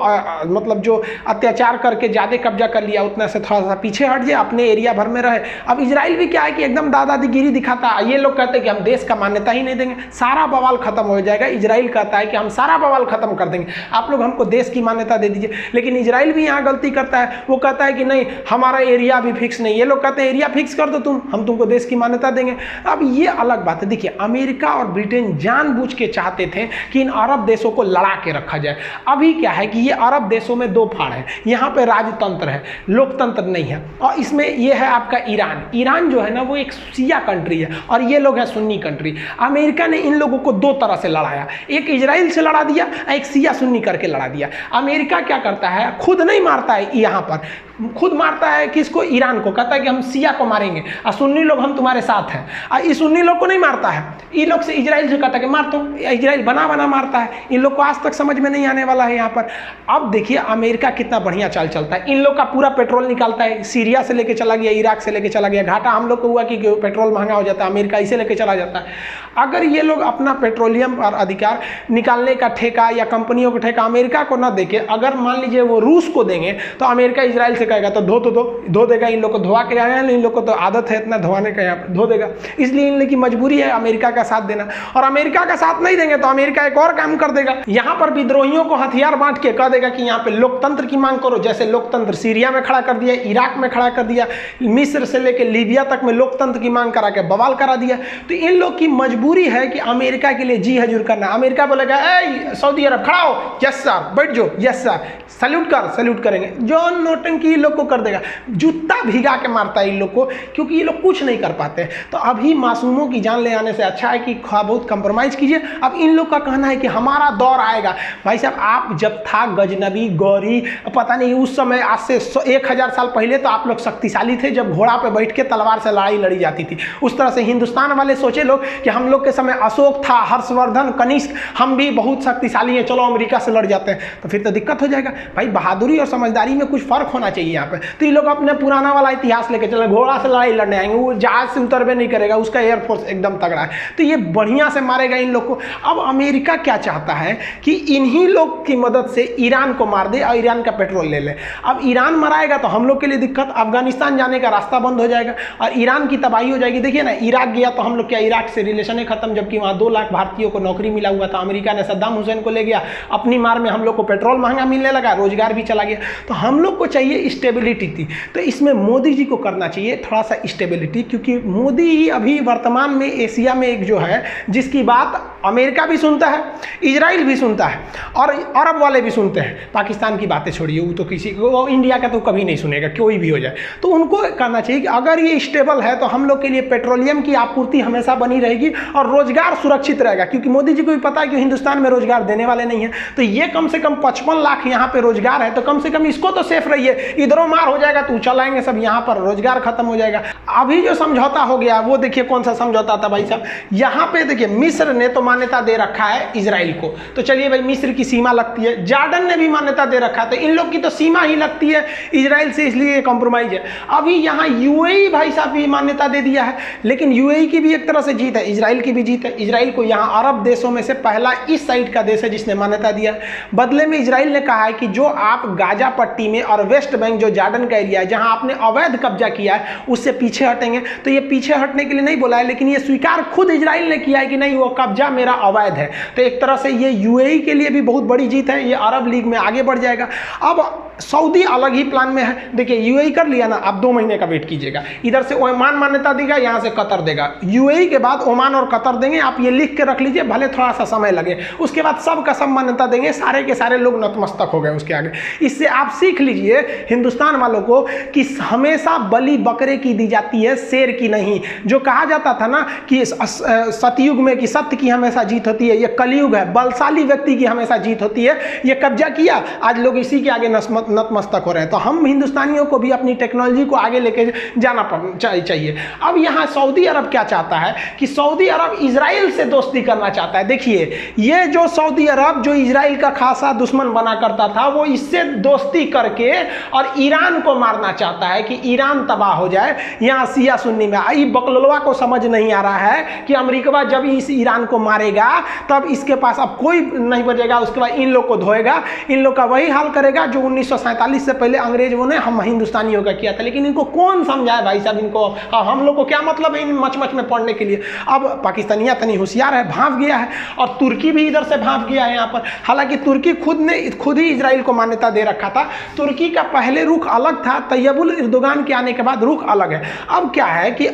मतलब जो अत्याचार करके ज़्यादा कब्जा कर लिया उतना से थोड़ा सा पीछे हट जाए, अपने एरिया भर में रहे। अब इजराइल भी क्या है कि एकदम दादागिरी दिखाता है, ये लोग कहते हैं कि हम देश का मान्यता ही नहीं देंगे, सारा बवाल खत्म हो जाएगा। इजराइल कहता है कि हम सारा बवाल खत्म कर देंगे, आप लोग हमको देश की मान्यता दे दीजिए। लेकिन इजराइल भी यहाँ गलती करता है, वो कहता है कि नहीं हमारा एरिया भी फिक्स नहीं, ये लोग कहते हैं एरिया फिक्स कर दो तुम, हम तुमको देश की मान्यता देंगे। अब ये अलग बात है। देखिए अमेरिका और ब्रिटेन जानबूझ के चाहते थे कि इन अरब देशों को लड़ा के रखा जाए। अभी क्या है कि ये अरब देशों में दो फाड़ है, यहाँ पे राजतंत्र है, लोकतंत्र नहीं है। और इसमें ये है आपका ईरान। ईरान जो है ना वो एक शिया कंट्री है और ये लोग है सुन्नी कंट्री। अमेरिका ने इन लोगों को दो तरह से लड़ाया, एक इजराइल से लड़ा दिया, एक शिया सुन्नी करके लड़ा दिया। अमेरिका क्या करता है, खुद नहीं मारता है, यहाँ पर खुद मारता है किसको, ईरान को, कहता है कि हम शिया को मारेंगे और सुन्नी लोग हम तुम्हारे साथ हैं। और इस सुन्नी लोग को नहीं मारता है, इन लोग से इजराइल से कहता है कि मार दो, इजराइल बना बना मारता है। इन लोग को आज तक समझ में नहीं आने वाला है यहाँ पर। अब देखिए अमेरिका कितना बढ़िया चाल चलता है, इन लोग का पूरा पेट्रोल निकालता है, सीरिया से लेके चला गया, इराक से लेके चला गया। घाटा हम लोग को हुआ कि पेट्रोल महंगा हो जाता है, अमेरिका इसे लेके चला जाता है। अगर ये लोग अपना पेट्रोलियम पर अधिकार निकालने का ठेका या कंपनियों का ठेका अमेरिका को ना देके अगर मान लीजिए वो रूस को देंगे, तो अमेरिका इजराइल से कहेगा तो धो देगा। इन लोग को धोआ के आया, इन लोग को तो आदत है इतना धोने का, यहाँ पर धो देगा। इसलिए इन लोग की मजबूरी है अमेरिका का साथ देना, और अमेरिका का साथ नहीं देंगे तो अमेरिका एक और काम कर देगा, यहाँ पर विद्रोहियों को हथियार बांट के कह देगा कि यहाँ पे लोकतंत्र की मांग करो। जैसे लोकतंत्र सीरिया में खड़ा कर दिया, इराक में खड़ा कर दिया, मिस्र से लेकर लीबिया तक में लोकतंत्र की मांग करा के बवाल करा दिया। तो इन लोग की मजबूरी है कि अमेरिका के लिए जी हजूर करना। अमेरिका बोलेगा ए सऊदी अरब खड़ा हो, यस सर, बैठ जाओ, यस सर, सैल्यूट कर, सैल्यूट करेंगे। जो नोटंकी इन लोग को कर देगा, जूता भिगा के मारता है इन लोग को, क्योंकि ये लोग कुछ नहीं कर पाते। तो अभी मासूमों की जान ले आने से अच्छा है कि थोड़ा बहुत कंप्रोमाइज़ कीजिए। अब इन लोग का कहना है कि हमारा दौर आएगा। भाई साहब आप जब था गजनबी गौरी पता नहीं उस समय, आज से 1000 साल पहले तो आप लोग शक्तिशाली थे, जब घोड़ा पे बैठ के तलवार से लड़ाई लड़ी जाती थी। उस तरह से हिंदुस्तान वाले सोचे लोग कि हम लोग के समय अशोक था, हर्षवर्धन, कनिष्क, हम भी बहुत शक्तिशाली हैं, चलो अमेरिका से लड़ जाते हैं। तो फिर तो दिक्कत हो जाएगा। भाई बहादुरी और समझदारी में कुछ फर्क होना चाहिए यहाँ पे। तो ये लोग अपने पुराना वाला इतिहास लेके चले, घोड़ा से लड़ाई लड़ने आएंगे, वो जहाज से उतरबे नहीं करेगा, उसका एयरफोर्स एकदम तगड़ा है, तो ये बढ़िया से मारेगा इन लोग को। अब अमेरिका क्या चाहता है कि इन्हीं लोग की मदद से ईरान को मार दे और ईरान का पेट्रोल ले ले। अब ईरान मराएगा तो हम लोग के लिए दिक्कत, अफगानिस्तान जाने का रास्ता बंद हो जाएगा और ईरान की तबाही हो जाएगी। देखिए ना इराक गया तो हम लोग क्या, इराक से रिलेशन है खत्म, जबकि वहाँ 2 लाख भारतीयों को नौकरी मिला हुआ था। अमेरिका ने सद्दाम हुसैन को ले गया, अपनी मार में हम लोग को पेट्रोल महंगा मिलने लगा, रोजगार भी चला गया। तो हम लोग को चाहिए स्टेबिलिटी थी, तो इसमें मोदी जी को करना चाहिए थोड़ा सा स्टेबिलिटी, क्योंकि मोदी ही अभी वर्तमान में एशिया में एक जो है जिसकी बात अमेरिका भी सुनता है, इजराइल भी सुनता है और अरब वाले भी सुनते हैं। पाकिस्तान की बातें छोड़िए, वो तो किसी वो इंडिया का तो कभी नहीं सुनेगा, कोई भी हो जाए। तो उनको करना चाहिए कि अगर ये स्टेबल है तो हम लोग के लिए पेट्रोलियम की आपूर्ति हमेशा बनी रहेगी और रोजगार सुरक्षित रहेगा, क्योंकि मोदी जी को भी पता है कि हिंदुस्तान में रोजगार देने वाले नहीं है। तो ये कम से कम 55 लाख यहाँ पे रोजगार है, तो कम से कम इसको तो सेफ रहिए। इधरों मार हो जाएगा तो चलाएंगे सब, यहाँ पर रोजगार खत्म हो जाएगा। अभी जो समझौता हो गया वो देखिए कौन सा समझौता था भाई साहब। यहाँ पे देखिए मिस्र ने तो मान्यता दे रखा है इजराइल को, तो चलिए भाई मिस्र की सीमा लगती है, जॉर्डन ने भी मान्यता दे रखा है, तो इन लोग की तो सीमा ही लगती है इजराइल से, इसलिए कॉम्प्रोमाइज है। अभी यहाँ यूएई भाई साहब भी मान्यता दे दिया है, लेकिन यूएई की भी एक तरह से जीत है, इजराइल की भी जीत है। इजराइल को यहाँ अरब देशों में से पहला इस साइड का देश है जिसने मान्यता दिया है। बदले में इजराइल ने कहा है कि जो आप गाजा पट्टी में और वेस्ट बैंक जो जॉर्डन का एरिया है जहां आपने अवैध कब्जा किया है उससे पीछे हटेंगे। तो ये पीछे हटने के लिए नहीं बोला है, लेकिन ये स्वीकार खुद इजराइल ने किया है कि नहीं वो कब्जा मेरा अवैध है। तो एक तरह से ये यूएई के लिए भी बहुत बड़ी जीत है, ये अरब लीग में आगे बढ़ जाएगा। अब सऊदी अलग ही प्लान में है। देखिए यूएई कर लिया ना, आप 2 महीने का वेट कीजिएगा, इधर से ओमान मान्यता देगा, यहाँ से कतर देगा, यूएई के बाद ओमान और कतर देंगे। आप ये लिख के रख लीजिए, भले थोड़ा सा समय लगे, उसके बाद सब का सब मान्यता देंगे, सारे के सारे लोग नतमस्तक हो गए उसके आगे। इससे आप सीख लीजिए हिंदुस्तान वालों को कि हमेशा बलि बकरे की दी जाती है, शेर की नहीं। जो कहा जाता था ना कि सतयुग में कि सत्य की हमेशा जीत होती है, ये कलयुग है, बलशाली व्यक्ति की हमेशा जीत होती है। ये कब्जा किया, आज लोग इसी के आगे नतमस्तक हो रहे हैं। तो हम हिंदुस्तानियों को भी अपनी टेक्नोलॉजी को आगे लेके जाना चाहिए। अब यहाँ सऊदी अरब क्या चाहता है कि सऊदी अरब इजराइल से दोस्ती करना चाहता है। देखिए, ये जो सऊदी अरब जो इजराइल का खासा दुश्मन बना करता था, वो इससे दोस्ती करके और ईरान को मारना चाहता है कि ईरान तबाह हो जाए। यहाँ शिया सुन्नी में आई बकलोलवा को समझ नहीं आ रहा है कि अमेरिका जब इस ईरान को मारेगा तब इसके पास अब कोई नहीं बचेगा, उसके बाद इन लोग को धोएगा, इन लोग का वही हाल करेगा जो 1947 से पहले अंग्रेजों ने हम हिंदुस्तानियों का किया था। लेकिन इनको कौन समझाए भाई साहब, इनको हम लोग को क्या मतलब है इन मच में पढ़ने के लिए। अब पाकिस्तानिया तनी होशियार है, भांप गया है, और तुर्की भी इधर से भांप गया है यहाँ पर। हालांकि तुर्की खुद ही इजराइल को मान्यता दे रखा था। तुर्की का पहले रुख अलग था, तैयबुल एर्दोगान के आने के बाद रुख अलग है। अब क्या है कि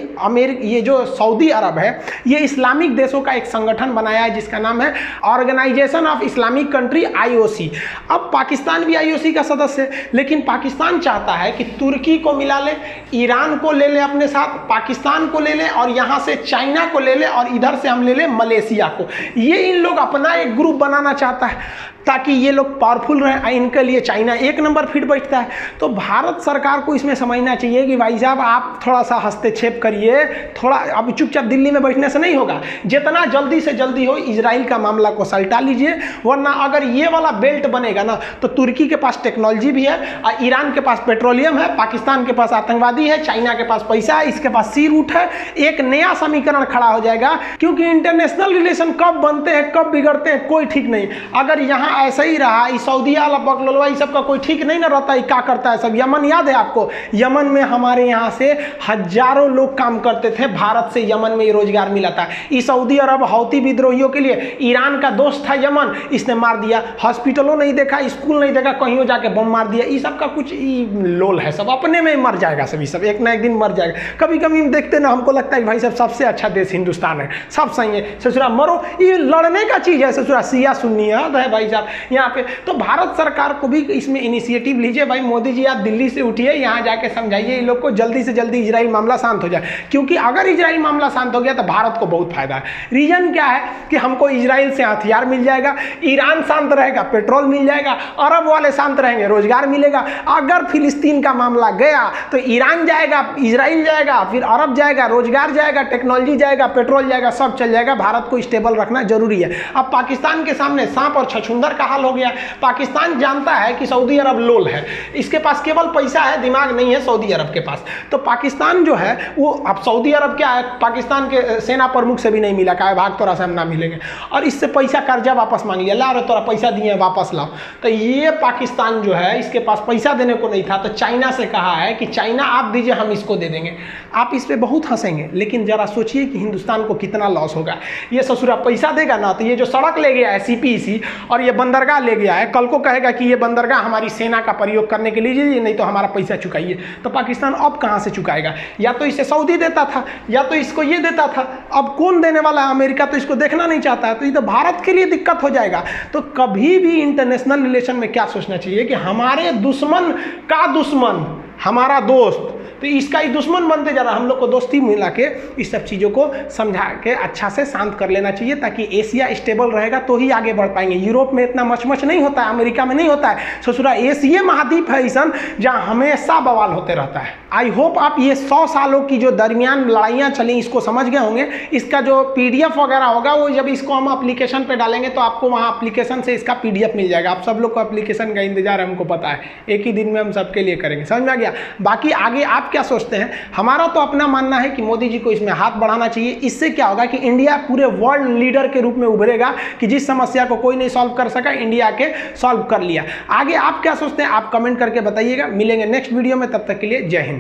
ये जो सऊदी अरब है, ये इस्लामिक देशों का एक संगठन बनाया है जिसका नाम है organisation of Islamic country, IOC। अब पाकिस्तान भी IOC का सदस्य है, लेकिन पाकिस्तान चाहता है कि तुर्की को मिला ले, ईरान को ले ले अपने साथ, पाकिस्तान को ले ले, और यहाँ से चाइना को ले ले, और इधर से हम ले ले मलेशिया को। ये इन लोग अपना एक ग्रुप बनाना चाहता है ताकि ये लोग पावरफुल रहें। इनके लिए चाइना एक नंबर फिट बैठता है। तो भारत सरकार को इसमें समझना चाहिए कि भाई साहब आप थोड़ा सा हस्तक्षेप करिए, थोड़ा अब चुपचाप दिल्ली में बैठने से नहीं होगा। जितना जल्दी से जल्दी हो इजराइल का मामला को सलटा लीजिए, वरना अगर ये वाला बेल्ट बनेगा ना तो तुर्की के पास टेक्नोलॉजी भी है, और ईरान के पास पेट्रोलियम है, पाकिस्तान के पास आतंकवादी है, चाइना के पास पैसा है, इसके पास सी रूट है। एक नया समीकरण खड़ा हो जाएगा, क्योंकि इंटरनेशनल रिलेशन कब बनते हैं कब बिगड़ते हैं कोई ठीक नहीं। अगर यहाँ ऐसा ही रहा, इस सऊदी अरब बकलोलवा ये सब का कोई ठीक नहीं ना रहता, ये क्या करता है सब। यमन याद है आपको, यमन में हमारे यहाँ से हजारों लोग काम करते थे, भारत से यमन में ये रोजगार मिला था। इस सऊदी अरब हौती विद्रोहियों के लिए ईरान का दोस्त था यमन, इसने मार दिया। हॉस्पिटलों नहीं देखा, स्कूल नहीं देखा, कहीं जाके बम मार दिया। ये सब का कुछ लोल है, सब अपने में मर जाएगा, सभी सब एक ना एक दिन मर जाएगा। कभी कभी देखते ना हमको लगता है कि भाई साहब सबसे अच्छा देश हिंदुस्तान है, सब सही है, ससुरा मरो, ये लड़ने का चीज़ है, ससुरा सिया सुन्नी है भाई साहब यहाँ पे। तो भारत सरकार को भी इसमें इनिशिएटिव लीजिए। भाई मोदी जी आप दिल्ली से उठिए, यहाँ जाके समझाइए इन लोग को जल्दी से जल्दी इजराइल मामला शांत हो जाए, क्योंकि अगर इजराइल मामला शांत हो गया तो भारत को बहुत फायदा है। रीजन क्या है कि हमको इजराइल से हथियार मिल जाएगा, ईरान शांत रहेगा, पेट्रोल मिल जाएगा, अरब वाले शांत रहेंगे, रोजगार मिलेगा। अगर फिलिस्तीन का मामला गया तो ईरान जाएगा, इजराइल जाएगा, फिर अरब जाएगा, रोजगार जाएगा, टेक्नोलॉजी जाएगा, पेट्रोल जाएगा, सब चल जाएगा। भारत को स्टेबल रखना जरूरी है। अब पाकिस्तान के सामने सांप और छछूंदर का हाल हो गया। पाकिस्तान जानता है कि सऊदी अरब लोल है, इसके पास केवल पैसा है, दिमाग नहीं है सऊदी अरब के पास। तो पाकिस्तान जो है वो, अब सऊदी अरब क्या है, पाकिस्तान के सेना प्रमुख से भी नहीं मिला, कहा भाग तोरा से हम ना मिलेंगे, और इससे पैसा कर्जा वापस मांग लिया, ला रहे तोरा पैसा दिए वापस लाओ। तो ये पाकिस्तान जो है इसके पास पैसा देने को नहीं था, तो चाइना से कहा है कि चाइना आप दीजिए हम इसको दे देंगे। आप इस पर बहुत हंसेंगे, लेकिन जरा सोचिए कि हिंदुस्तान को कितना लॉस होगा। ये ससुरा पैसा देगा ना, तो ये जो सड़क ले गया है CPEC और ये बंदरगाह ले गया है, कल को कहेगा कि ये बंदरगाह हमारी सेना का प्रयोग करने के लिए, नहीं तो हमारा पैसा चुकाइए। तो पाकिस्तान अब कहाँ से चुकाएगा? या तो इसे सऊदी देता था, या तो इसको ये देता था। अब कौन देने वाला है? अमेरिका तो इसको देखना नहीं चाहता है, तो ये तो भारत के लिए दिक्कत हो जाएगा। तो कभी भी इंटरनेशनल रिलेशन में क्या सोचना चाहिए कि हमारे दुश्मन का दुश्मन हमारा दोस्त, तो इसका ही दुश्मन बनते जा रहा। हम लोग को दोस्ती मिला के इस सब चीज़ों को समझा के अच्छा से शांत कर लेना चाहिए, ताकि एशिया स्टेबल रहेगा तो ही आगे बढ़ पाएंगे। यूरोप में इतना मच नहीं होता है, अमेरिका में नहीं होता है, ससुरा एशिया महाद्वीप है ऐसा जहाँ हमेशा बवाल होते रहता है। आई होप आप ये 100 सालों की जो दरमियान लड़ाइयाँ चली इसको समझ गए होंगे। इसका जो PDF वगैरह होगा वो जब इसको हम एप्लीकेशन पे डालेंगे तो आपको वहाँ एप्लीकेशन से इसका PDF मिल जाएगा। आप सब लोग को एप्लीकेशन का इंतजार है, हमको पता है, एक ही दिन में हम सबके लिए करेंगे। समझ में आ गया? बाकी आगे आप क्या सोचते हैं? हमारा तो अपना मानना है कि मोदी जी को इसमें हाथ बढ़ाना चाहिए। इससे क्या होगा कि इंडिया पूरे वर्ल्ड लीडर के रूप में उभरेगा कि जिस समस्या को कोई नहीं सॉल्व कर सका, इंडिया के सॉल्व कर लिया। आगे आप क्या सोचते हैं? आप कमेंट करके बताइएगा। मिलेंगे नेक्स्ट वीडियो में, तब तक के लिए जय हिंद।